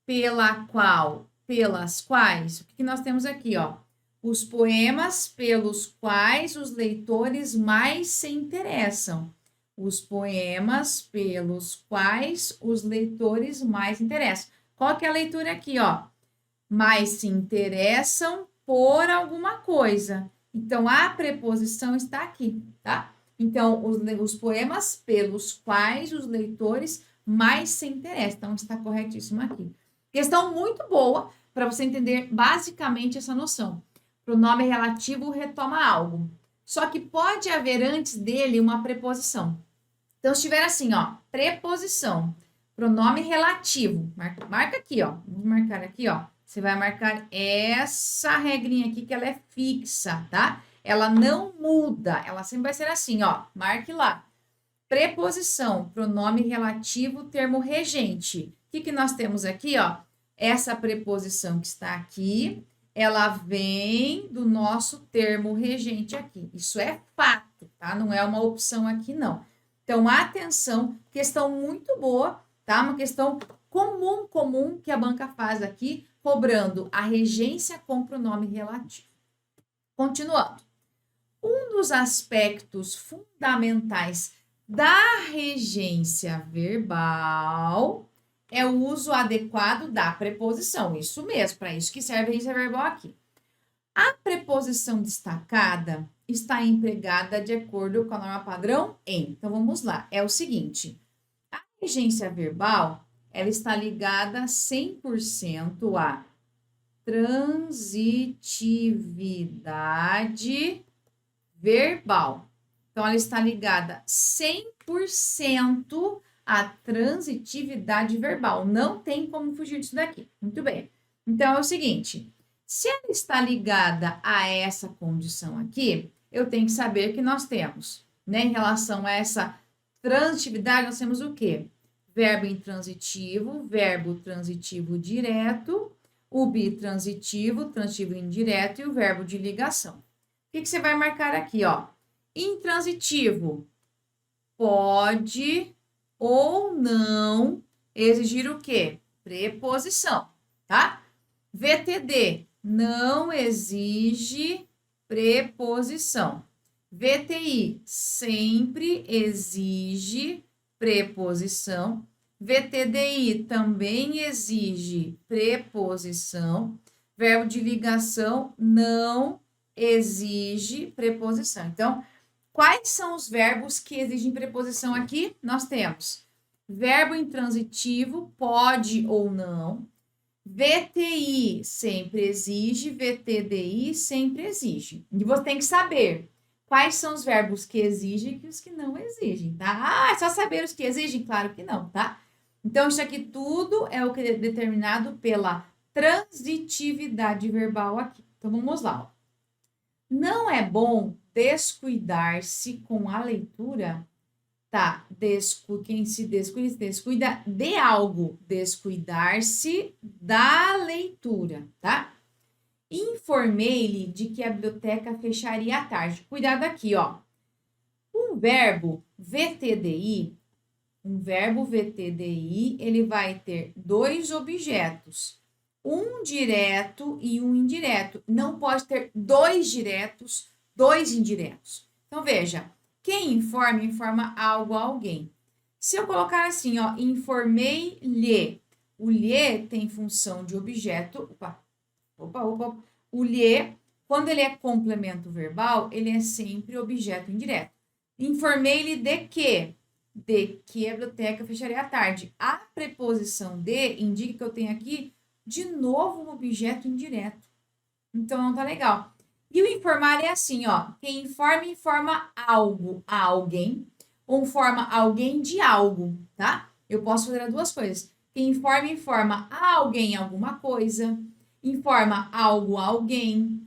pela qual, pelas quais. O que nós temos aqui, ó? Os poemas pelos quais os leitores mais se interessam. Os poemas pelos quais os leitores mais interessam. Qual que é a leitura aqui, ó? Mais se interessam por alguma coisa. Então, a preposição está aqui, tá? Então, os poemas pelos quais os leitores mais se interessam. Então, está corretíssimo aqui. Questão muito boa para você entender basicamente essa noção. Pronome relativo retoma algo. Só que pode haver antes dele uma preposição. Então, se tiver assim, ó, preposição, pronome relativo, marca aqui, ó. Vamos marcar aqui, ó. Você vai marcar essa regrinha aqui que ela é fixa, tá? Ela não muda, ela sempre vai ser assim, ó. Marque lá. Preposição, pronome relativo, termo regente. O que nós temos aqui, ó? Essa preposição que está aqui, ela vem do nosso termo regente aqui. Isso é fato, tá? Não é uma opção aqui, não. Então, atenção, questão muito boa, tá? Uma questão comum que a banca faz aqui, cobrando a regência com pronome relativo. Continuando. Um dos aspectos fundamentais da regência verbal é o uso adequado da preposição. Isso mesmo, para isso que serve a regência verbal aqui. A preposição destacada está empregada de acordo com a norma padrão em. Então, vamos lá. É o seguinte. A regência verbal, ela está ligada 100% à transitividade verbal. Então, ela está ligada 100% à transitividade verbal. Não tem como fugir disso daqui. Muito bem. Então, é o seguinte. Se ela está ligada a essa condição aqui, eu tenho que saber que nós temos, né? Em relação a essa transitividade, nós temos o quê? Verbo intransitivo, verbo transitivo direto, o bitransitivo, transitivo indireto e o verbo de ligação. que você vai marcar aqui, ó? Intransitivo. Pode ou não exigir o quê? Preposição, tá? VTD. Não exige preposição. VTI. Sempre exige preposição. VTDI também exige preposição. Verbo de ligação não exige preposição. Então, quais são os verbos que exigem preposição aqui? Nós temos verbo intransitivo, pode ou não. VTI sempre exige, VTDI sempre exige. E você tem que saber quais são os verbos que exigem e os que não exigem, tá? Ah, é só saber os que exigem? Claro que não, tá? Então, isso aqui tudo é o que é determinado pela transitividade verbal aqui. Então, vamos lá. Ó. Não é bom descuidar-se com a leitura, tá? Quem se descuida de algo. Descuidar-se da leitura, tá? Informei-lhe de que a biblioteca fecharia à tarde. Cuidado aqui, ó. Um verbo VTDI, ele vai ter dois objetos. Um direto e um indireto. Não pode ter dois diretos, dois indiretos. Então, veja. Quem informa, informa algo a alguém. Se eu colocar assim, ó, informei-lhe. O lhe tem função de objeto. O lhe, quando ele é complemento verbal, ele é sempre objeto indireto. Informei-lhe de quê? De que a biblioteca fecharia à tarde. A preposição de indica que eu tenho aqui, de novo, um objeto indireto. Então, não tá legal. E o informar é assim, ó. Quem informa, informa algo a alguém, ou informa alguém de algo, tá? Eu posso fazer as duas coisas. Quem informa, informa a alguém alguma coisa, informa algo a alguém,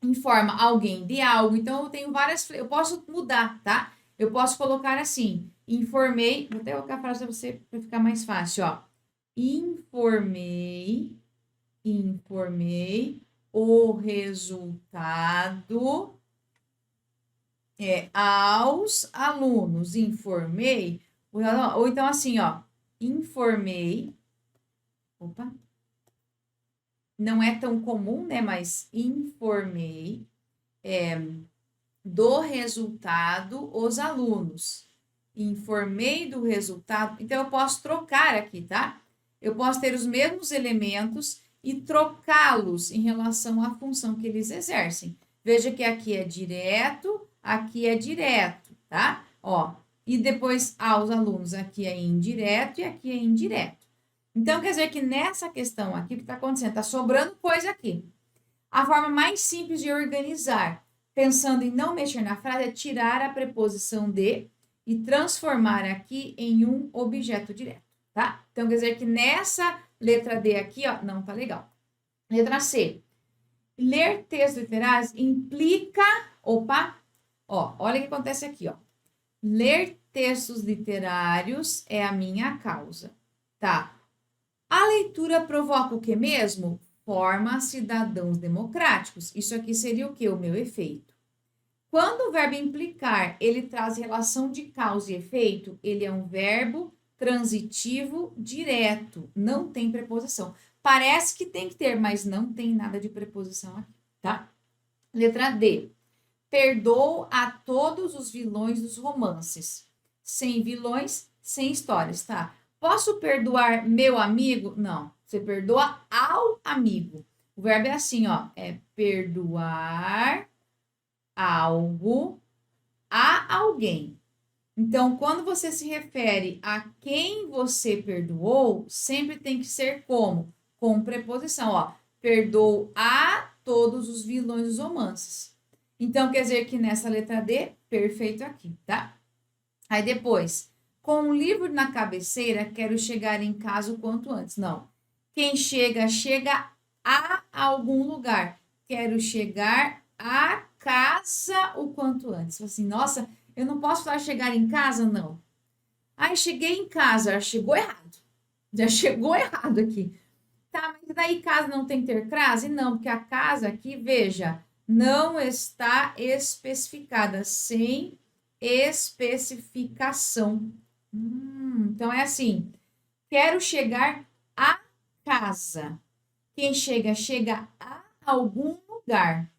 informa alguém de algo. Então, eu tenho várias... Eu posso mudar, tá? Eu posso colocar assim, informei... Vou até colocar a frase para você, para ficar mais fácil, ó. Informei o resultado aos alunos. Informei, ou então assim, ó, informei, não é tão comum, né, mas informei do resultado os alunos. Informei do resultado, então eu posso trocar aqui, tá? Eu posso ter os mesmos elementos e trocá-los em relação à função que eles exercem. Veja que aqui é direto, tá? Ó, e depois aos alunos, aqui é indireto e aqui é indireto. Então, quer dizer que nessa questão aqui, o que está acontecendo? Está sobrando coisa aqui. A forma mais simples de organizar, pensando em não mexer na frase, é tirar a preposição de e transformar aqui em um objeto direto, tá? Então, quer dizer que nessa letra D aqui, ó, não tá legal. Letra C. Ler textos literários implica... Opa! Ó, olha o que acontece aqui, ó. Ler textos literários é a minha causa, tá? A leitura provoca o que mesmo? Forma cidadãos democráticos. Isso aqui seria o quê? O meu efeito. Quando o verbo implicar, ele traz relação de causa e efeito, ele é um verbo transitivo direto, não tem preposição. Parece que tem que ter, mas não tem nada de preposição aqui, tá? Letra D. Perdoou a todos os vilões dos romances. Sem vilões, sem histórias, tá? Posso perdoar meu amigo? Não. Você perdoa ao amigo. O verbo é assim, ó. É perdoar algo a alguém. Então, quando você se refere a quem você perdoou, sempre tem que ser como? Com preposição, ó. Perdoou a todos os vilões dos romances. Então, quer dizer que nessa letra D, perfeito aqui, tá? Aí depois, com um livro na cabeceira, quero chegar em casa o quanto antes. Não. Quem chega, chega a algum lugar. Quero chegar a casa o quanto antes. Assim, nossa, eu não posso falar chegar em casa, não. Aí cheguei em casa, já chegou errado. Já chegou errado aqui. Tá, mas daí casa não tem que ter crase? Não, porque a casa aqui, veja, não está especificada, sem especificação. Então é assim, quero chegar a casa. Quem chega, chega a algum lugar.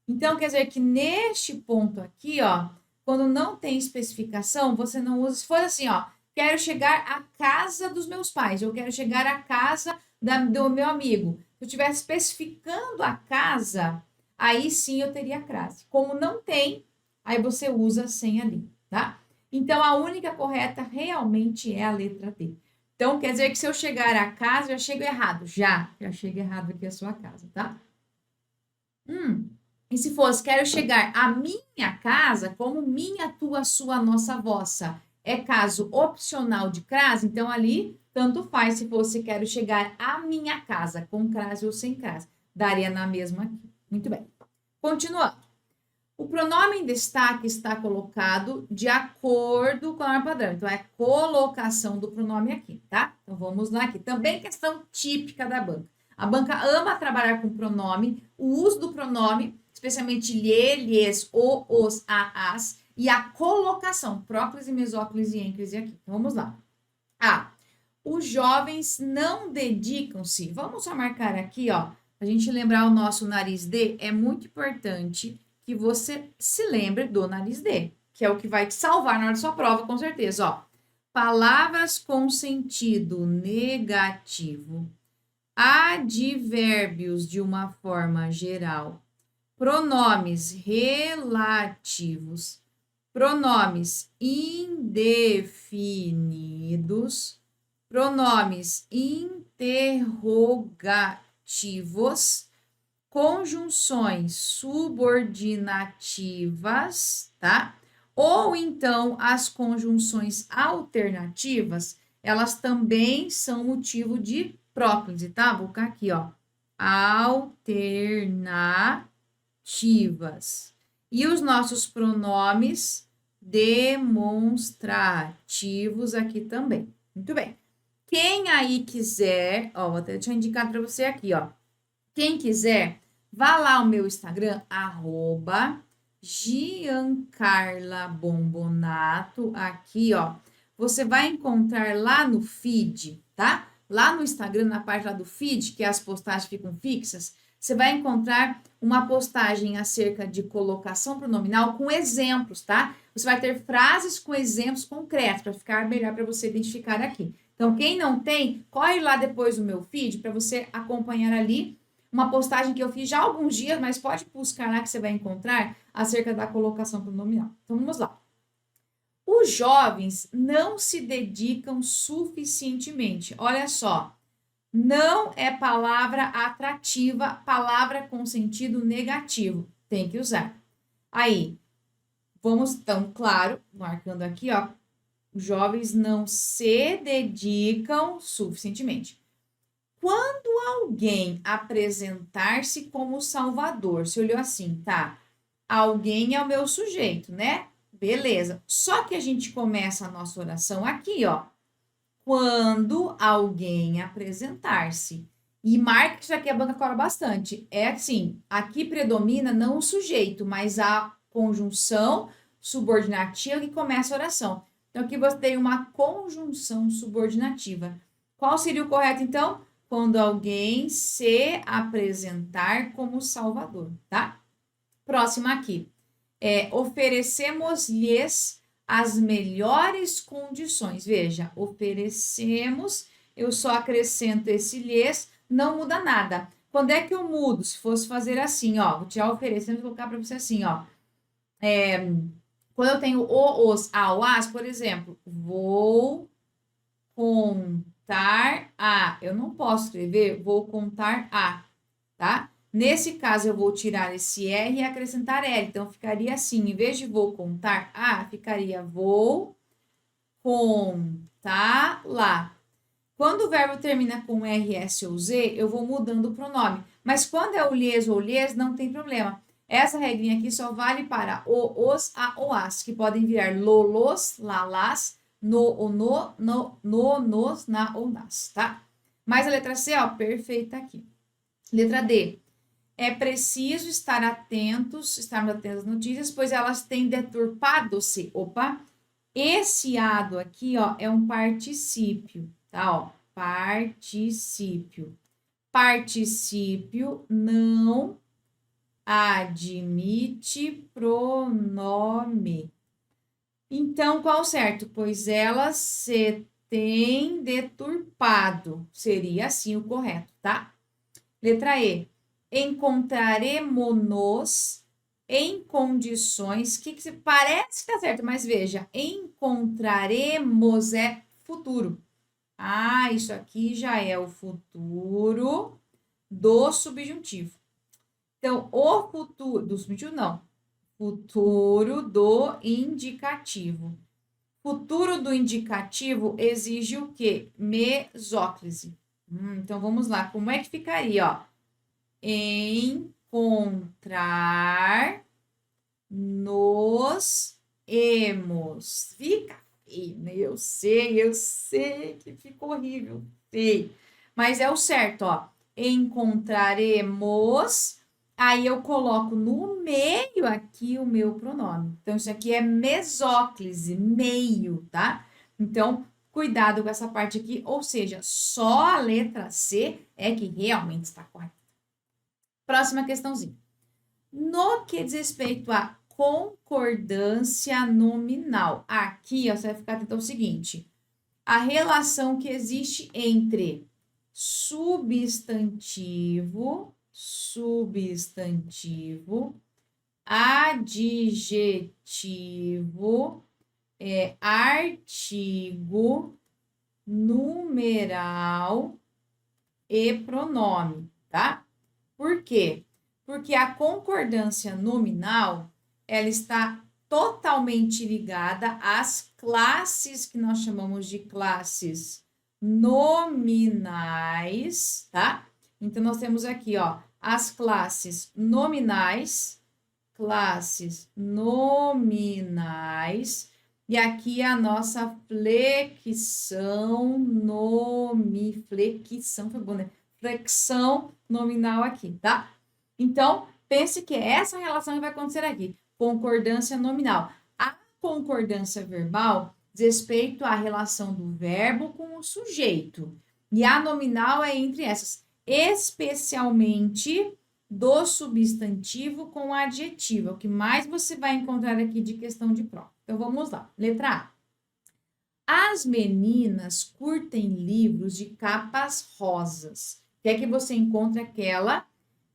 Então, quer dizer que neste ponto aqui, ó, quando não tem especificação, você não usa. Se for assim, ó, quero chegar à casa dos meus pais, eu quero chegar à casa do meu amigo. Se eu estiver especificando a casa, aí sim eu teria crase. Como não tem, aí você usa sem ali, tá? Então, a única correta realmente é a letra D. Então, quer dizer que se eu chegar à casa, já chego errado. Já chego errado aqui a sua casa, tá? E se fosse, quero chegar à minha casa, como minha, tua, sua, nossa, vossa, é caso opcional de crase, então ali, tanto faz se fosse, quero chegar à minha casa, com crase ou sem crase. Daria na mesma aqui. Muito bem. Continuando. O pronome em destaque está colocado de acordo com a norma padrão. Então, é colocação do pronome aqui, tá? Então, vamos lá aqui. Também questão típica da banca. A banca ama trabalhar com pronome, o uso do pronome, especialmente lhe, lhes, o, os, a, as, e a colocação, próclise, mesóclise, ênclise aqui. Então, vamos lá. A. Os jovens não dedicam-se. Vamos só marcar aqui, ó. A gente lembrar o nosso nariz D, é muito importante que você se lembre do nariz D, que é o que vai te salvar na hora da sua prova, com certeza, ó. Palavras com sentido negativo, advérbios de uma forma geral, pronomes relativos, pronomes indefinidos, pronomes interrogativos, conjunções subordinativas, tá? Ou então as conjunções alternativas, elas também são motivo de próclise, tá? Vou colocar aqui, ó. Alternativas. E os nossos pronomes demonstrativos aqui também. Muito bem. Quem aí quiser, ó, vou até deixar indicado para você aqui, ó. Quem quiser, vá lá ao meu Instagram, @GiancarlaBombonato, aqui, ó. Você vai encontrar lá no feed, tá? Lá no Instagram, na parte lá do feed, que as postagens ficam fixas, você vai encontrar uma postagem acerca de colocação pronominal com exemplos, tá? Você vai ter frases com exemplos concretos, para ficar melhor para você identificar aqui. Então, quem não tem, corre lá depois do meu feed para você acompanhar ali uma postagem que eu fiz já há alguns dias, mas pode buscar lá que você vai encontrar acerca da colocação pronominal. Então, vamos lá. Os jovens não se dedicam suficientemente. Olha só, não é palavra atrativa, palavra com sentido negativo. Tem que usar. Aí, vamos, então, claro, marcando aqui, ó, os jovens não se dedicam suficientemente. Quando alguém apresentar-se como salvador, você olhou assim, tá? Alguém é o meu sujeito, né? Beleza. Só que a gente começa a nossa oração aqui, ó. Quando alguém apresentar-se. E marca isso aqui, a banca cobra bastante. É assim, aqui predomina não o sujeito, mas a conjunção subordinativa que começa a oração. Então, aqui você tem uma conjunção subordinativa. Qual seria o correto, então? Quando alguém se apresentar como salvador, tá? Próximo aqui. Oferecemos-lhes as melhores condições. Veja, oferecemos, eu só acrescento esse lhes, não muda nada. Quando é que eu mudo? Se fosse fazer assim, ó, vou tirar oferecemos e colocar para você assim, ó. Quando eu tenho o, os, a, o, as, por exemplo, vou contar a. Eu não posso escrever vou contar a, tá? Nesse caso, eu vou tirar esse R e acrescentar L. Então, ficaria assim, em vez de vou contar a, ficaria vou contar lá. Quando o verbo termina com R, S ou Z, eu vou mudando o pronome. Mas quando é o lhes ou lhes, não tem problema. Essa regrinha aqui só vale para o, os, a, o, as, que podem virar lo, los, lá, las, no, o, no, nos, na ou nas, tá? Mas a letra C, ó, perfeita aqui. Letra D. é preciso estarmos atentos às notícias, pois elas têm deturpado-se. Opa! Esse ado aqui, ó, é um particípio, tá? Ó, particípio. Particípio não admite pronome. Então, qual o certo? Pois elas se têm deturpado. Seria assim o correto, tá? Letra E. Encontraremos em condições que parece que tá certo, mas veja, encontraremos é futuro. Ah, isso aqui já é o futuro do subjuntivo. Então, o futuro do subjuntivo não. Futuro do indicativo. Futuro do indicativo exige o quê? Mesóclise. Então, vamos lá. Como é que ficaria, ó? Encontrar nos emos. Fica feio, né? Eu sei que ficou horrível. Feio. Mas é o certo, ó. Encontraremos. Aí eu coloco no meio aqui o meu pronome. Então, isso aqui é mesóclise, meio, tá? Então, cuidado com essa parte aqui. Ou seja, só a letra C é que realmente está correta. Próxima questãozinha. No que diz respeito à concordância nominal. Aqui, ó, você vai ficar atento ao seguinte. A relação que existe entre substantivo, adjetivo, artigo, numeral e pronome, tá? Por quê? Porque a concordância nominal, ela está totalmente ligada às classes que nós chamamos de classes nominais, tá? Então, nós temos aqui, ó, as classes nominais, e aqui a nossa flexão flexão, foi bom, né? Flexão nominal aqui, tá? Então, pense que essa relação vai acontecer aqui, concordância nominal. A concordância verbal diz respeito à relação do verbo com o sujeito. E a nominal é entre essas, especialmente do substantivo com o adjetivo. É o que mais você vai encontrar aqui de questão de prova. Então, vamos lá. Letra A. As meninas curtem livros de capas rosas. Quer que você encontre aquela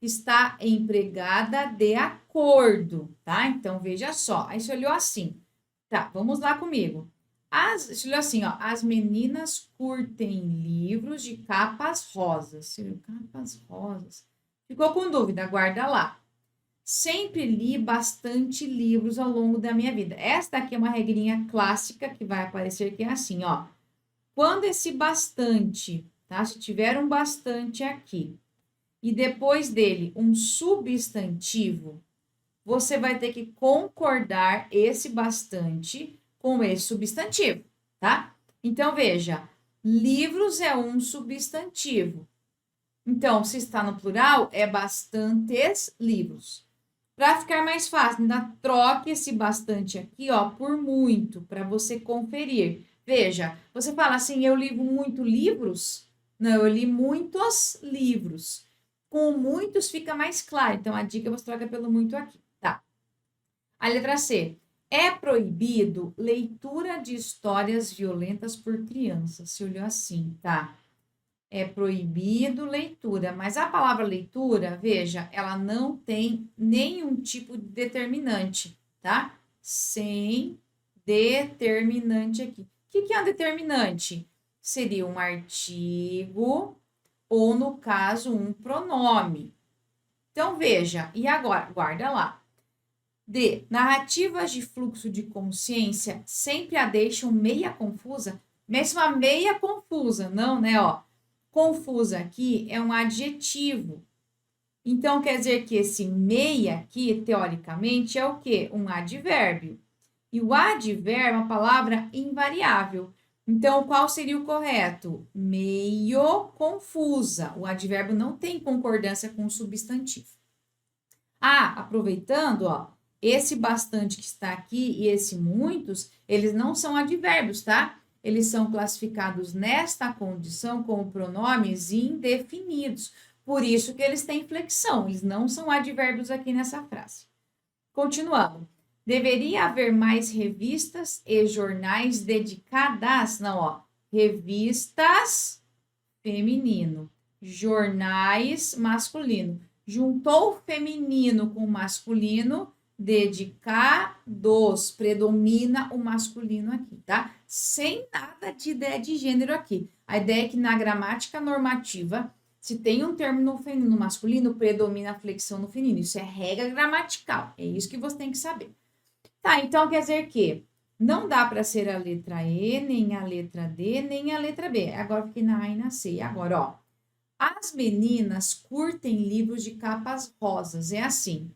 que está empregada de acordo, tá? Então, veja só. Aí você olhou assim. Tá, vamos lá comigo. Você olhou assim, ó. As meninas curtem livros de capas rosas. Você viu? Capas rosas. Ficou com dúvida? Guarda lá. Sempre li bastante livros ao longo da minha vida. Esta aqui é uma regrinha clássica que vai aparecer que é assim, ó. Quando esse bastante, tá? Se tiver um bastante aqui e depois dele um substantivo, você vai ter que concordar esse bastante com esse substantivo, tá? Então, veja, livros é um substantivo. Então, se está no plural, é bastantes livros. Para ficar mais fácil, ainda troque esse bastante aqui, ó, por muito, para você conferir. Veja, você fala assim, eu li muito livros? Não, eu li muitos livros. Com muitos fica mais claro. Então, a dica você troca pelo muito aqui, tá? A letra C. É proibido leitura de histórias violentas por crianças. Se olhou assim, tá? É proibido leitura, mas a palavra leitura, veja, ela não tem nenhum tipo de determinante, tá? Sem determinante aqui. O que é um determinante? Seria um artigo ou, no caso, um pronome. Então, veja, e agora? Guarda lá. D. Narrativas de fluxo de consciência sempre a deixam meia confusa. Mesmo a meia confusa, não, né, ó? Confusa aqui é um adjetivo. Então, quer dizer que esse meia aqui, teoricamente, é o quê? Um advérbio. E o advérbio é uma palavra invariável. Então, qual seria o correto? Meio confusa. O advérbio não tem concordância com o substantivo, Aproveitando, ó, esse bastante que está aqui e esse muitos, eles não são advérbios, tá? Eles são classificados nesta condição como pronomes indefinidos. Por isso que eles têm flexão, eles não são advérbios aqui nessa frase. Continuando. Deveria haver mais revistas e jornais dedicadas, não, ó, revistas feminino, jornais masculino. Juntou feminino com masculino, dedicados, predomina o masculino aqui, tá? Sem nada de ideia de gênero aqui. A ideia é que na gramática normativa, se tem um termo no feminino masculino, predomina a flexão no feminino. Isso é regra gramatical. É isso que você tem que saber. Tá, então quer dizer que não dá para ser a letra E, nem a letra D, nem a letra B. Agora fiquei na A e na C. E agora, ó. As meninas curtem livros de capas rosas. É assim.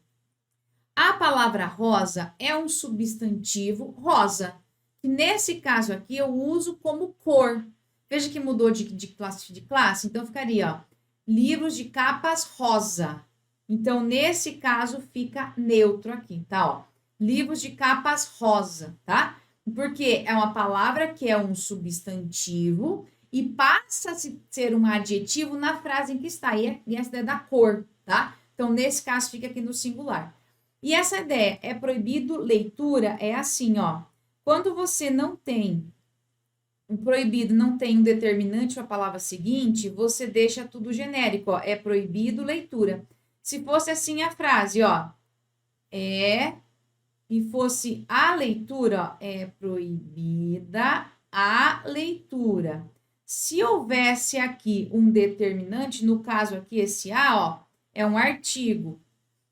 A palavra rosa é um substantivo rosa, que nesse caso aqui eu uso como cor. Veja que mudou de classe. Então, ficaria, ó, livros de capas rosa. Então, nesse caso, fica neutro aqui, tá? Ó, livros de capas rosa, tá? Porque é uma palavra que é um substantivo e passa a ser um adjetivo na frase em que está. E essa é da cor, tá? Então, nesse caso, fica aqui no singular. E essa ideia, é proibido leitura, é assim, ó. Quando você não tem um proibido, não tem um determinante para a palavra seguinte, você deixa tudo genérico, ó. É proibido leitura. Se fosse assim a frase, ó. E fosse a leitura, ó. É proibida a leitura. Se houvesse aqui um determinante, no caso aqui esse a, ó, é um artigo.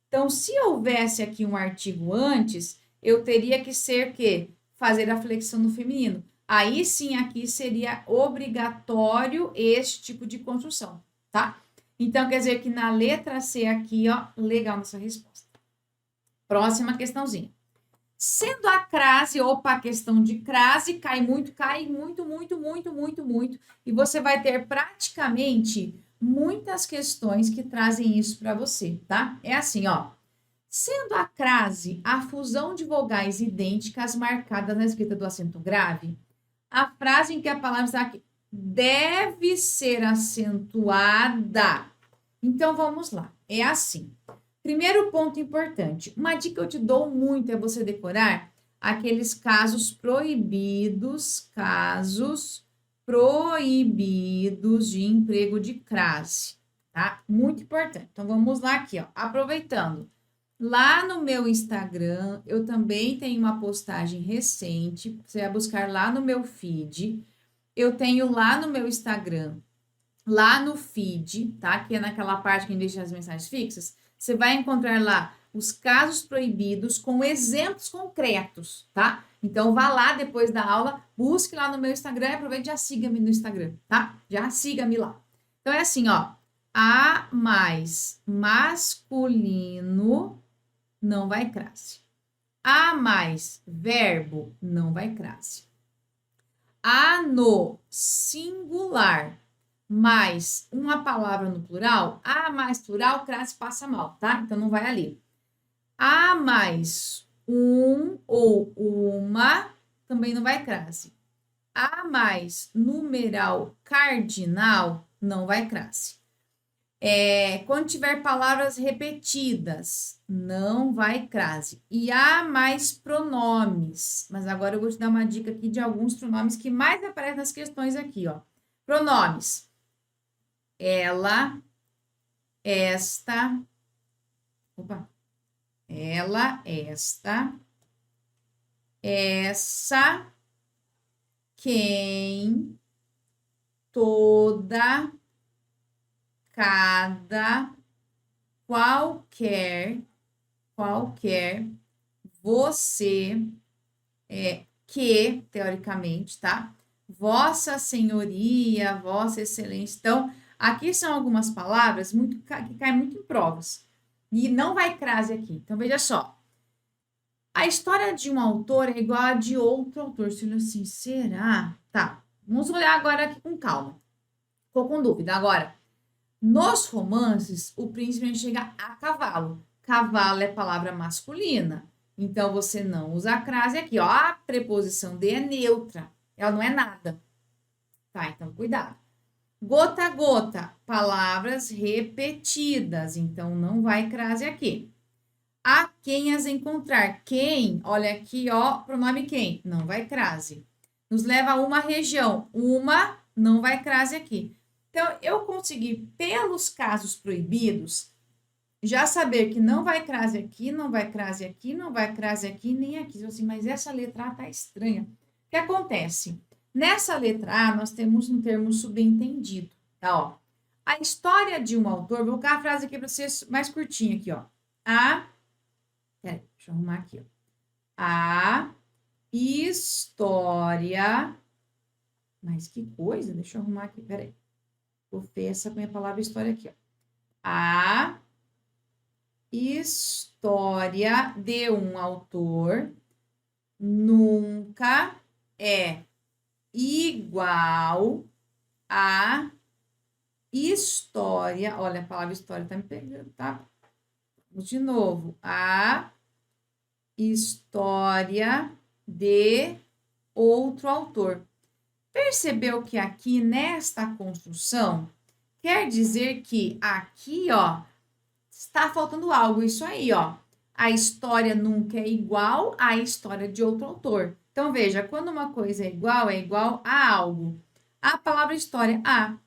Então, se houvesse aqui um artigo antes, eu teria que ser que fazer a flexão no feminino. Aí sim, aqui seria obrigatório este tipo de construção, tá? Então, quer dizer que na letra C aqui, ó, legal nossa resposta. Próxima questãozinha. Sendo a crase, opa, a questão de crase, cai muito, muito. E você vai ter praticamente muitas questões que trazem isso para você, tá? É assim, ó. Sendo a crase a fusão de vogais idênticas marcadas na escrita do acento grave, a frase em que a palavra está aqui deve ser acentuada. Então, vamos lá. É assim. Primeiro ponto importante. Uma dica que eu te dou muito é você decorar aqueles casos proibidos de emprego de crase, tá? Muito importante. Então, vamos lá aqui, ó. Aproveitando. Lá no meu Instagram, eu também tenho uma postagem recente. Você vai buscar lá no meu feed. Eu tenho lá no meu Instagram, lá no feed, tá? Que é naquela parte que deixa as mensagens fixas. Você vai encontrar lá os casos proibidos com exemplos concretos, tá? Então, vá lá depois da aula, busque lá no meu Instagram e aproveite e já siga-me no Instagram, tá? Já siga-me lá. Então, é assim, ó. A mais masculino não vai crase. A mais verbo não vai crase. A no singular mais uma palavra no plural, a mais plural, crase passa mal, tá? Então, não vai ali. A mais um ou uma também não vai crase. A mais numeral cardinal não vai crase. Quando tiver palavras repetidas, não vai crase. E há mais pronomes. Mas agora eu vou te dar uma dica aqui de alguns pronomes que mais aparecem nas questões aqui, ó. Pronomes. Ela, esta, ela, esta, essa, quem, toda, cada, qualquer, você, que, teoricamente, tá? Vossa Senhoria, Vossa Excelência. Então, aqui são algumas palavras que caem muito em provas. E não vai crase aqui. Então, veja só. A história de um autor é igual a de outro autor. Você olha assim, será? Tá. Vamos olhar agora aqui com calma. Ficou com dúvida. Agora, nos romances, o príncipe chega a cavalo. Cavalo é palavra masculina. Então, você não usa a crase aqui, ó. A preposição de é neutra. Ela não é nada. Tá? Então, cuidado. Gota a gota, palavras repetidas. Então, não vai crase aqui. A quem as encontrar. Quem, olha aqui, ó, pronome quem. Não vai crase. Nos leva a uma região. Uma, não vai crase aqui. Então, eu consegui, pelos casos proibidos, já saber que não vai crase aqui, não vai crase aqui, não vai crase aqui, nem aqui. Assim, mas essa letra A tá estranha. O que acontece? Nessa letra A, nós temos um termo subentendido, tá? Ó, a história de um autor, vou colocar a frase aqui para vocês mais curtinha aqui, ó. Peraí, deixa eu arrumar aqui, ó. A história, mas que coisa, deixa eu arrumar aqui, peraí. Vou ver essa minha palavra história aqui, ó. A história de um autor nunca é igual à história. Olha, a palavra história tá me pegando, tá? Vamos de novo. A história de outro autor. Percebeu que aqui nesta construção quer dizer que aqui, ó, está faltando algo. Isso aí, ó. A história nunca é igual à história de outro autor. Então, veja, quando uma coisa é igual a algo. A palavra história, A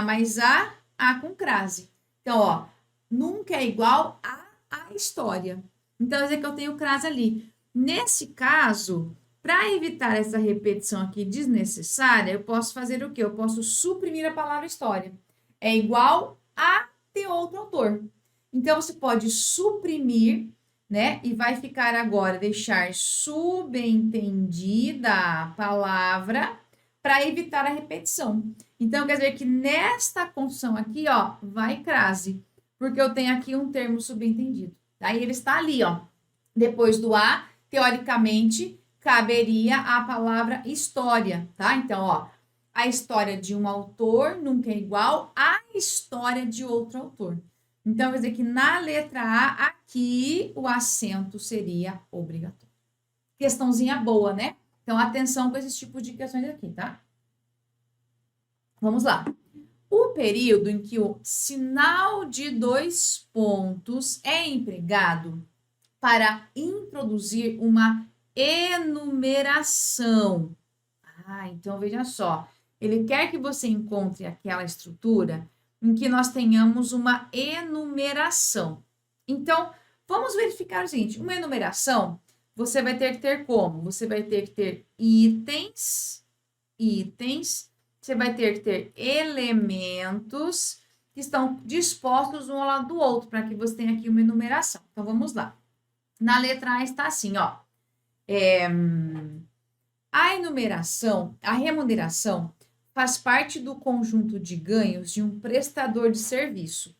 mais A com crase. Então, ó, nunca é igual a história. Então, quer dizer que eu tenho crase ali. Nesse caso, para evitar essa repetição aqui desnecessária, eu posso fazer o quê? Eu posso suprimir a palavra história. É igual a de outro autor. Então, você pode suprimir, né? E vai ficar agora, deixar subentendida a palavra para evitar a repetição. Então, quer dizer que nesta construção aqui, ó, vai crase, porque eu tenho aqui um termo subentendido. Aí ele está ali, ó. Depois do A, teoricamente, caberia a palavra história, tá? Então, ó, a história de um autor nunca é igual à história de outro autor. Então, quer dizer que na letra A, aqui, o acento seria obrigatório. Questãozinha boa, né? Então, atenção com esses tipos de questões aqui, tá? Vamos lá. O período em que o sinal de 2 pontos é empregado para introduzir uma enumeração. Então, veja só. Ele quer que você encontre aquela estrutura em que nós tenhamos uma enumeração. Então, vamos verificar o seguinte, uma enumeração, você vai ter que ter como? Você vai ter que ter itens, você vai ter que ter elementos que estão dispostos um ao lado do outro, para que você tenha aqui uma enumeração. Então, vamos lá. Na letra A está assim, ó. A enumeração, a remuneração, faz parte do conjunto de ganhos de um prestador de serviço.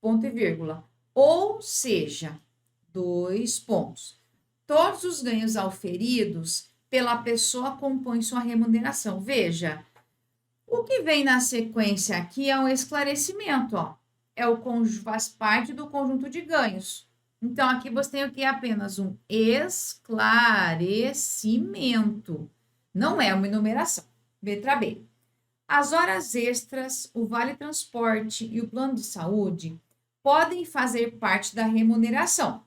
Ponto e vírgula. Ou seja, 2 pontos. Todos os ganhos auferidos pela pessoa compõem sua remuneração. Veja, o que vem na sequência aqui é um esclarecimento, ó. Faz parte do conjunto de ganhos. Então, aqui você tem aqui apenas um esclarecimento. Não é uma enumeração. Letra B. As horas extras, o vale-transporte e o plano de saúde podem fazer parte da remuneração.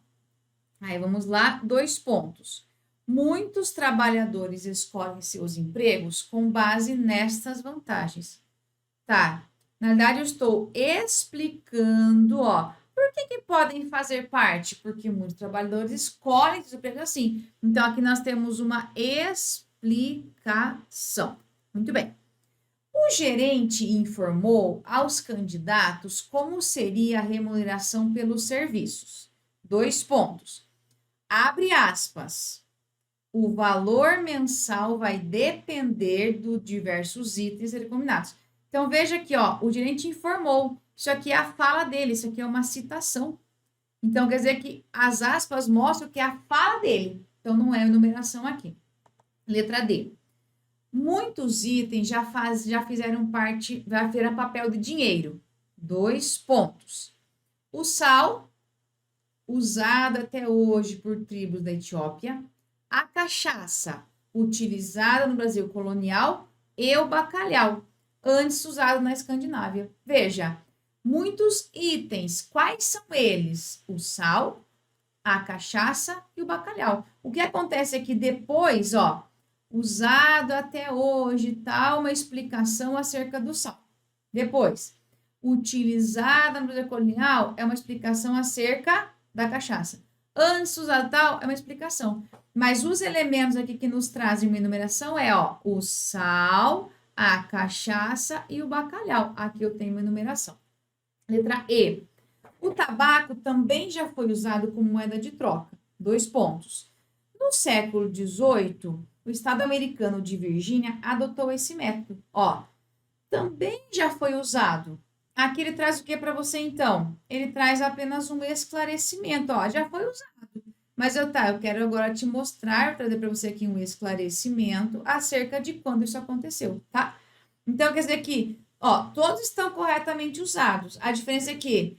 Aí, vamos lá, 2 pontos. Muitos trabalhadores escolhem seus empregos com base nestas vantagens. Tá, na verdade eu estou explicando, ó, por que podem fazer parte? Porque muitos trabalhadores escolhem seus empregos assim. Então, aqui nós temos uma explicação. Muito bem. O gerente informou aos candidatos como seria a remuneração pelos serviços. 2 pontos. Abre aspas. O valor mensal vai depender dos diversos itens combinados. Então, veja aqui, ó, o gerente informou. Isso aqui é a fala dele, isso aqui é uma citação. Então, quer dizer que as aspas mostram que é a fala dele. Então, não é enumeração aqui. Letra D. Muitos itens já fizeram parte, vai virar papel de dinheiro. 2 pontos. O sal usado até hoje por tribos da Etiópia, a cachaça, utilizada no Brasil colonial, e o bacalhau, antes usado na Escandinávia. Veja, muitos itens, quais são eles? O sal, a cachaça e o bacalhau. O que acontece é que depois, ó, usado até hoje, tal, uma explicação acerca do sal. Depois, utilizada no Brasil colonial é uma explicação acerca da cachaça. Antes usado tal é uma explicação. Mas os elementos aqui que nos trazem uma enumeração é, ó, o sal, a cachaça e o bacalhau. Aqui eu tenho uma enumeração. Letra E. O tabaco também já foi usado como moeda de troca. 2 pontos. No século XVIII, o estado americano de Virgínia adotou esse método. Ó, também já foi usado. Aqui ele traz o que para você, então? Ele traz apenas um esclarecimento. Ó, já foi usado. Mas eu quero agora te mostrar, trazer para você aqui um esclarecimento acerca de quando isso aconteceu, tá? Então, quer dizer que, ó, todos estão corretamente usados. A diferença é que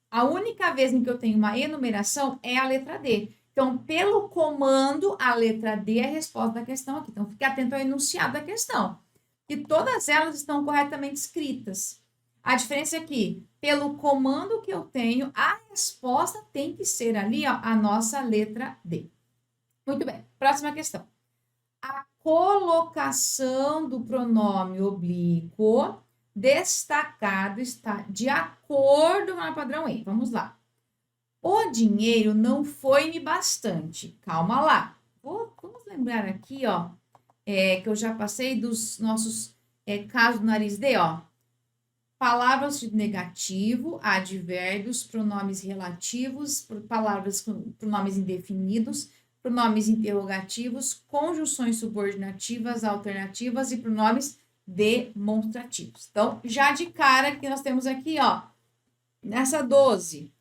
a única vez em que eu tenho uma enumeração é a letra D. Então, pelo comando, a letra D é a resposta da questão aqui. Então, fique atento ao enunciado da questão. E todas elas estão corretamente escritas. A diferença é que, pelo comando que eu tenho, a resposta tem que ser ali, ó, a nossa letra D. Muito bem, próxima questão. A colocação do pronome oblíquo destacado está de acordo com o padrão E. Vamos lá. O dinheiro não foi-me bastante. Calma lá. Vamos lembrar aqui, ó, que eu já passei dos nossos casos do nariz D, ó. Palavras de negativo, advérbios, pronomes relativos, pronomes indefinidos, pronomes interrogativos, conjunções subordinativas, alternativas e pronomes demonstrativos. Então, já de cara que nós temos aqui, ó, nessa 12,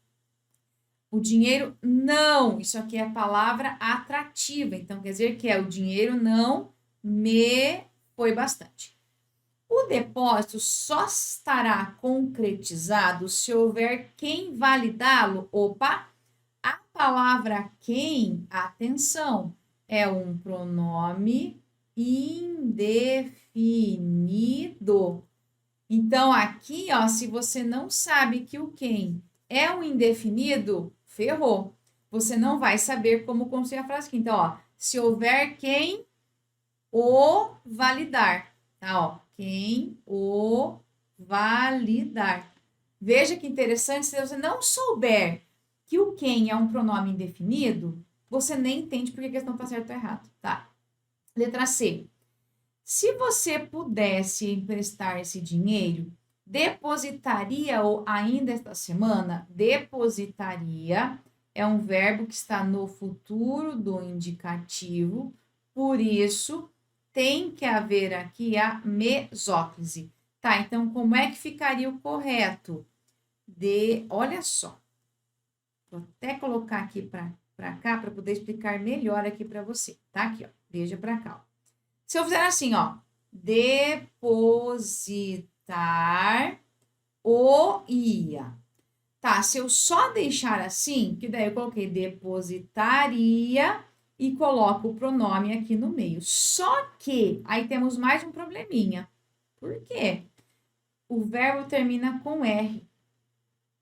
o dinheiro não, isso aqui é a palavra atrativa, então quer dizer que o dinheiro não me foi bastante. O depósito só estará concretizado se houver quem validá-lo. Opa! A palavra quem, atenção, é um pronome indefinido. Então, aqui, ó, se você não sabe que o quem é um indefinido, ferrou. Você não vai saber como construir a frase aqui. Então, ó, se houver quem o validar, tá, ó. Quem o validar. Veja que interessante, se você não souber que o quem é um pronome indefinido, você nem entende porque a questão está certa ou errado, tá? Letra C. Se você pudesse emprestar esse dinheiro, depositaria-o ainda esta semana? Depositaria é um verbo que está no futuro do indicativo, por isso tem que haver aqui a mesóclise. Tá, então como é que ficaria o correto? Olha só. Vou até colocar aqui para cá para poder explicar melhor aqui para você. Tá aqui, ó. Veja para cá, ó. Se eu fizer assim, ó, depositar o ia. Tá, se eu só deixar assim, que daí eu coloquei depositaria e coloco o pronome aqui no meio. Só que aí temos mais um probleminha. Por quê? O verbo termina com R.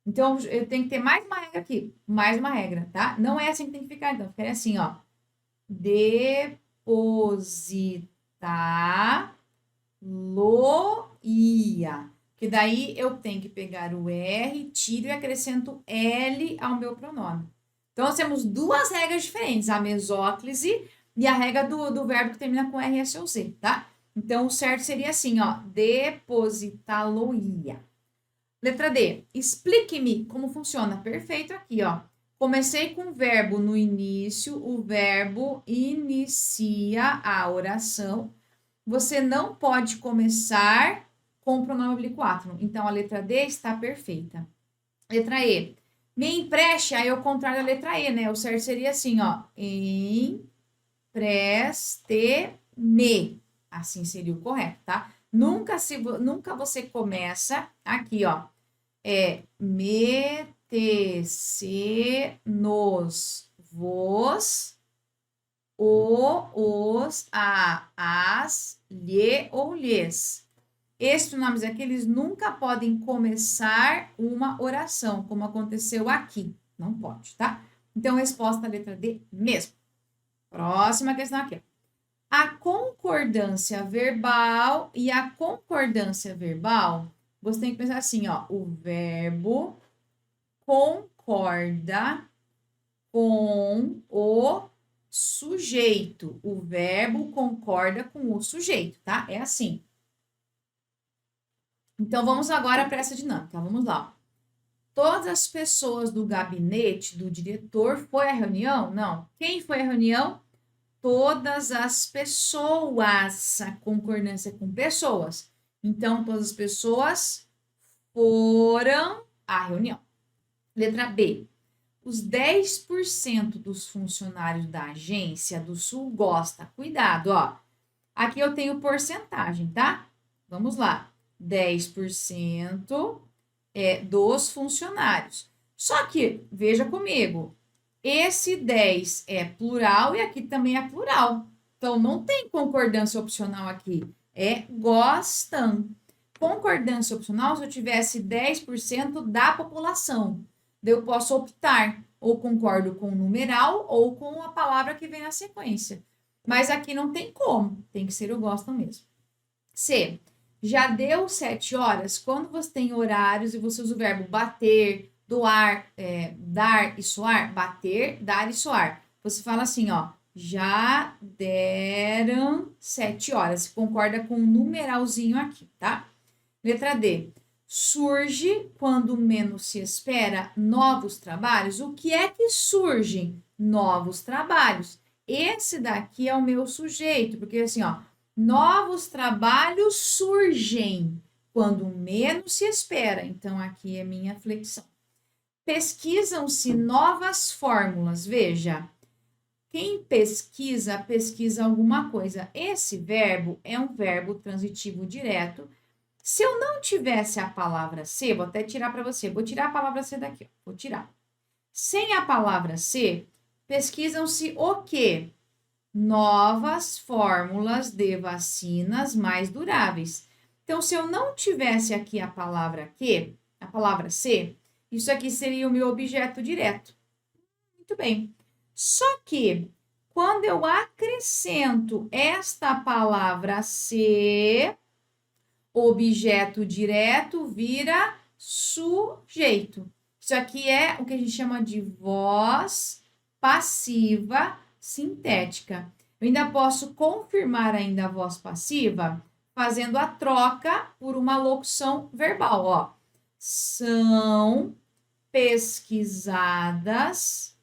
Então, eu tenho que ter mais uma regra aqui. Mais uma regra, tá? Não é assim que tem que ficar, então. Ficaria assim, ó. Depositar-lo-ia. Que daí eu tenho que pegar o R, tiro e acrescento L ao meu pronome. Então, nós temos duas regras diferentes, a mesóclise e a regra do verbo que termina com R, S ou Z, tá? Então, o certo seria assim, ó, depositá-lo-ia. Letra D, explique-me como funciona. Perfeito aqui, ó. Comecei com o verbo no início, o verbo inicia a oração. Você não pode começar com o pronome oblíquo átono. Então, a letra D está perfeita. Letra E, me empreste, aí é o contrário da letra E, né? O certo seria assim, ó. Empreste-me. Assim seria o correto, tá? Nunca você começa aqui, ó. Me te, se, nos, vos, o, os, a, as, lhe ou lhes. Esses pronomes aqui, eles nunca podem começar uma oração, como aconteceu aqui. Não pode, tá? Então, resposta letra D mesmo. Próxima questão aqui. A concordância verbal e a concordância verbal, você tem que pensar assim, ó. O verbo concorda com o sujeito. O verbo concorda com o sujeito, tá? É assim. Então, vamos agora para essa dinâmica. Vamos lá. Todas as pessoas do gabinete do diretor foi à reunião? Não. Quem foi à reunião? Todas as pessoas. A concordância com pessoas. Então, todas as pessoas foram à reunião. Letra B. Os 10% dos funcionários da agência do Sul gosta. Cuidado, ó. Aqui eu tenho porcentagem, tá? Vamos lá. 10% dos funcionários. Só que, veja comigo, esse 10 é plural e aqui também é plural. Então, não tem concordância opcional aqui. É gostam. Concordância opcional se eu tivesse 10% da população. Daí eu posso optar, ou concordo com o numeral ou com a palavra que vem na sequência. Mas aqui não tem como, tem que ser eu gosto mesmo. C. Já deu 7 horas? Quando você tem horários e você usa o verbo bater, doar, dar e soar, bater, dar e soar. Você fala assim, ó, já deram 7 horas. Você concorda com o numeralzinho aqui, tá? Letra D. Surge, quando menos se espera, novos trabalhos. O que é que surgem? Novos trabalhos. Esse daqui é o meu sujeito, porque assim, ó, novos trabalhos surgem quando menos se espera. Então, aqui é minha flexão. Pesquisam-se novas fórmulas. Veja, quem pesquisa, pesquisa alguma coisa. Esse verbo é um verbo transitivo direto. Se eu não tivesse a palavra ser, vou até tirar para você. Vou tirar a palavra ser daqui, ó. Vou tirar. Sem a palavra ser, pesquisam-se o quê? Novas fórmulas de vacinas mais duráveis. Então, se eu não tivesse aqui a palavra que, a palavra ser, isso aqui seria o meu objeto direto. Muito bem. Só que, quando eu acrescento esta palavra ser, objeto direto vira sujeito. Isso aqui é o que a gente chama de voz passiva sintética. Eu ainda posso confirmar ainda a voz passiva fazendo a troca por uma locução verbal, ó. São pesquisadas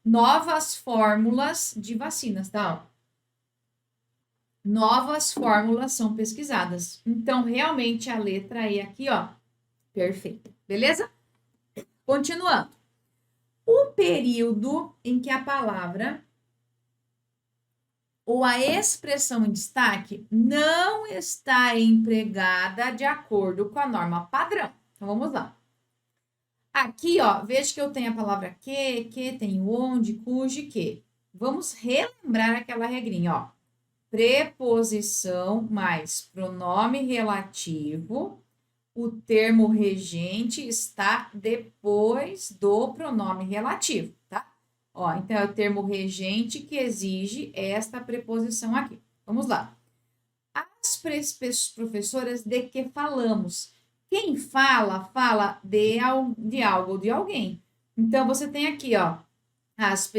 novas fórmulas de vacinas, tá? Novas fórmulas são pesquisadas. Então, realmente, a letra E aqui, ó, perfeita. Beleza? Continuando. O período em que a palavra ou a expressão em destaque não está empregada de acordo com a norma padrão. Então, vamos lá. Aqui, ó, veja que eu tenho a palavra que, tenho onde, cujo e que. Vamos relembrar aquela regrinha, ó. Preposição mais pronome relativo. O termo regente está depois do pronome relativo, tá? Ó, então, é o termo regente que exige esta preposição aqui. Vamos lá. As professoras de que falamos. Quem fala, fala de algo ou de alguém. Então, você tem aqui, ó, as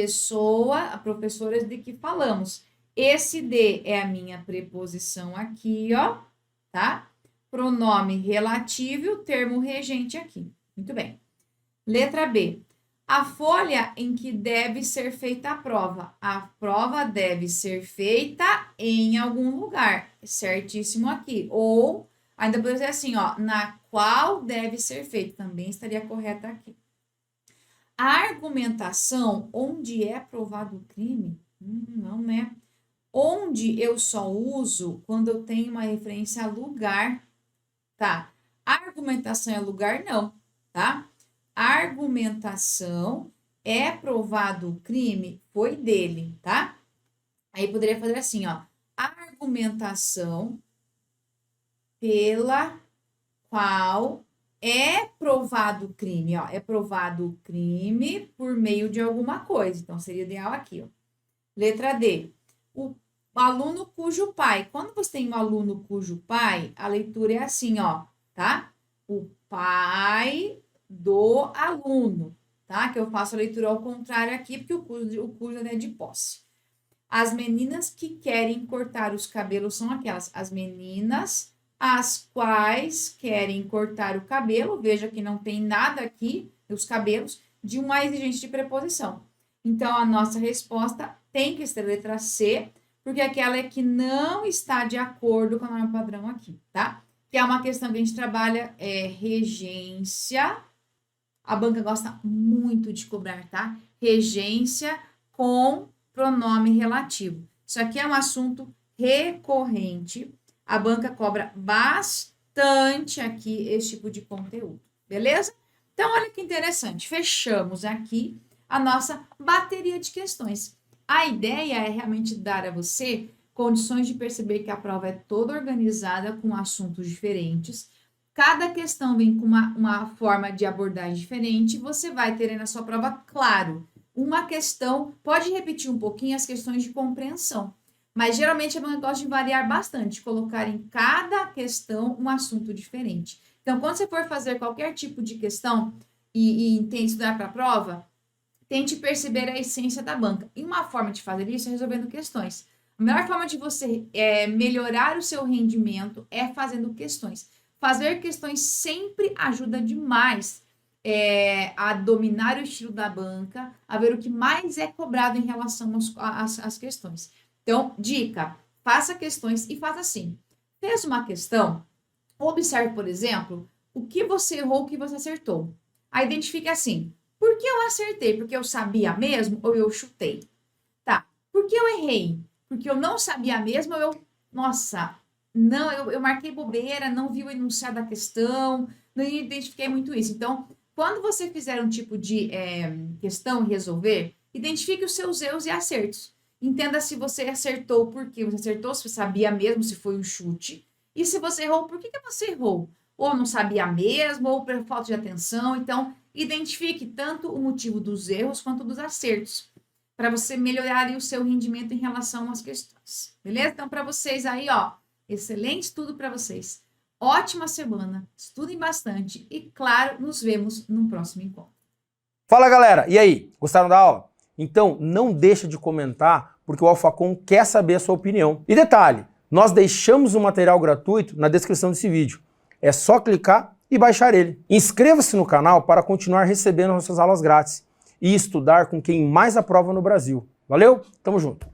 professoras de que falamos. Esse de é a minha preposição aqui, ó, tá? Pronome relativo e o termo regente aqui. Muito bem. Letra B. A folha em que deve ser feita a prova. A prova deve ser feita em algum lugar. Certíssimo aqui. Ou, ainda poderia dizer assim, ó, na qual deve ser feita. Também estaria correta aqui. A argumentação, onde é provado o crime? Não, né? Onde eu só uso quando eu tenho uma referência a lugar, tá? Argumentação é lugar? Não, tá? Argumentação é provado o crime? Foi dele, tá? Aí poderia fazer assim, ó. Argumentação pela qual é provado o crime, ó. É provado o crime por meio de alguma coisa. Então, seria ideal aqui, ó. Letra D. O aluno cujo pai. Quando você tem um aluno cujo pai, a leitura é assim, ó, tá? O pai do aluno, tá? Que eu faço a leitura ao contrário aqui, porque o cujo é de posse. As meninas que querem cortar os cabelos são aquelas. As meninas as quais querem cortar o cabelo. Veja que não tem nada aqui, os cabelos, de uma exigente de preposição. Então, a nossa resposta tem que ser a letra C, porque aquela é que não está de acordo com a norma padrão aqui, tá? Que é uma questão que a gente trabalha, regência. A banca gosta muito de cobrar, tá? Regência com pronome relativo. Isso aqui é um assunto recorrente. A banca cobra bastante aqui esse tipo de conteúdo, beleza? Então, olha que interessante. Fechamos aqui a nossa bateria de questões. A ideia é realmente dar a você condições de perceber que a prova é toda organizada com assuntos diferentes. Cada questão vem com uma forma de abordagem diferente. Você vai ter aí na sua prova, claro, uma questão, pode repetir um pouquinho as questões de compreensão, mas geralmente é um negócio de variar bastante, colocar em cada questão um assunto diferente. Então, quando você for fazer qualquer tipo de questão e estudar para a prova, tente perceber a essência da banca. E uma forma de fazer isso é resolvendo questões. A melhor forma de você melhorar o seu rendimento é fazendo questões. Fazer questões sempre ajuda demais a dominar o estilo da banca, a ver o que mais é cobrado em relação às questões. Então, dica, faça questões e faça assim. Fez uma questão, observe, por exemplo, o que você errou, o que você acertou. Aí identifique assim, por que eu acertei? Porque eu sabia mesmo ou eu chutei? Tá, por que eu errei? Porque eu não sabia mesmo ou eu marquei bobeira, não vi o enunciado da questão, não identifiquei muito isso. Então, quando você fizer um tipo de questão e resolver, identifique os seus erros e acertos. Entenda se você acertou, por que você acertou, se você sabia mesmo, se foi um chute. E se você errou, por que você errou? Ou não sabia mesmo, ou por falta de atenção. Então, identifique tanto o motivo dos erros quanto dos acertos, para você melhorar ali o seu rendimento em relação às questões. Beleza? Então, para vocês aí, ó, excelente estudo para vocês. Ótima semana, estudem bastante e, claro, nos vemos no próximo encontro. Fala, galera! E aí, gostaram da aula? Então, não deixa de comentar, porque o Alphacom quer saber a sua opinião. E detalhe, nós deixamos o material gratuito na descrição desse vídeo. É só clicar e baixar ele. Inscreva-se no canal para continuar recebendo nossas aulas grátis e estudar com quem mais aprova no Brasil. Valeu? Tamo junto!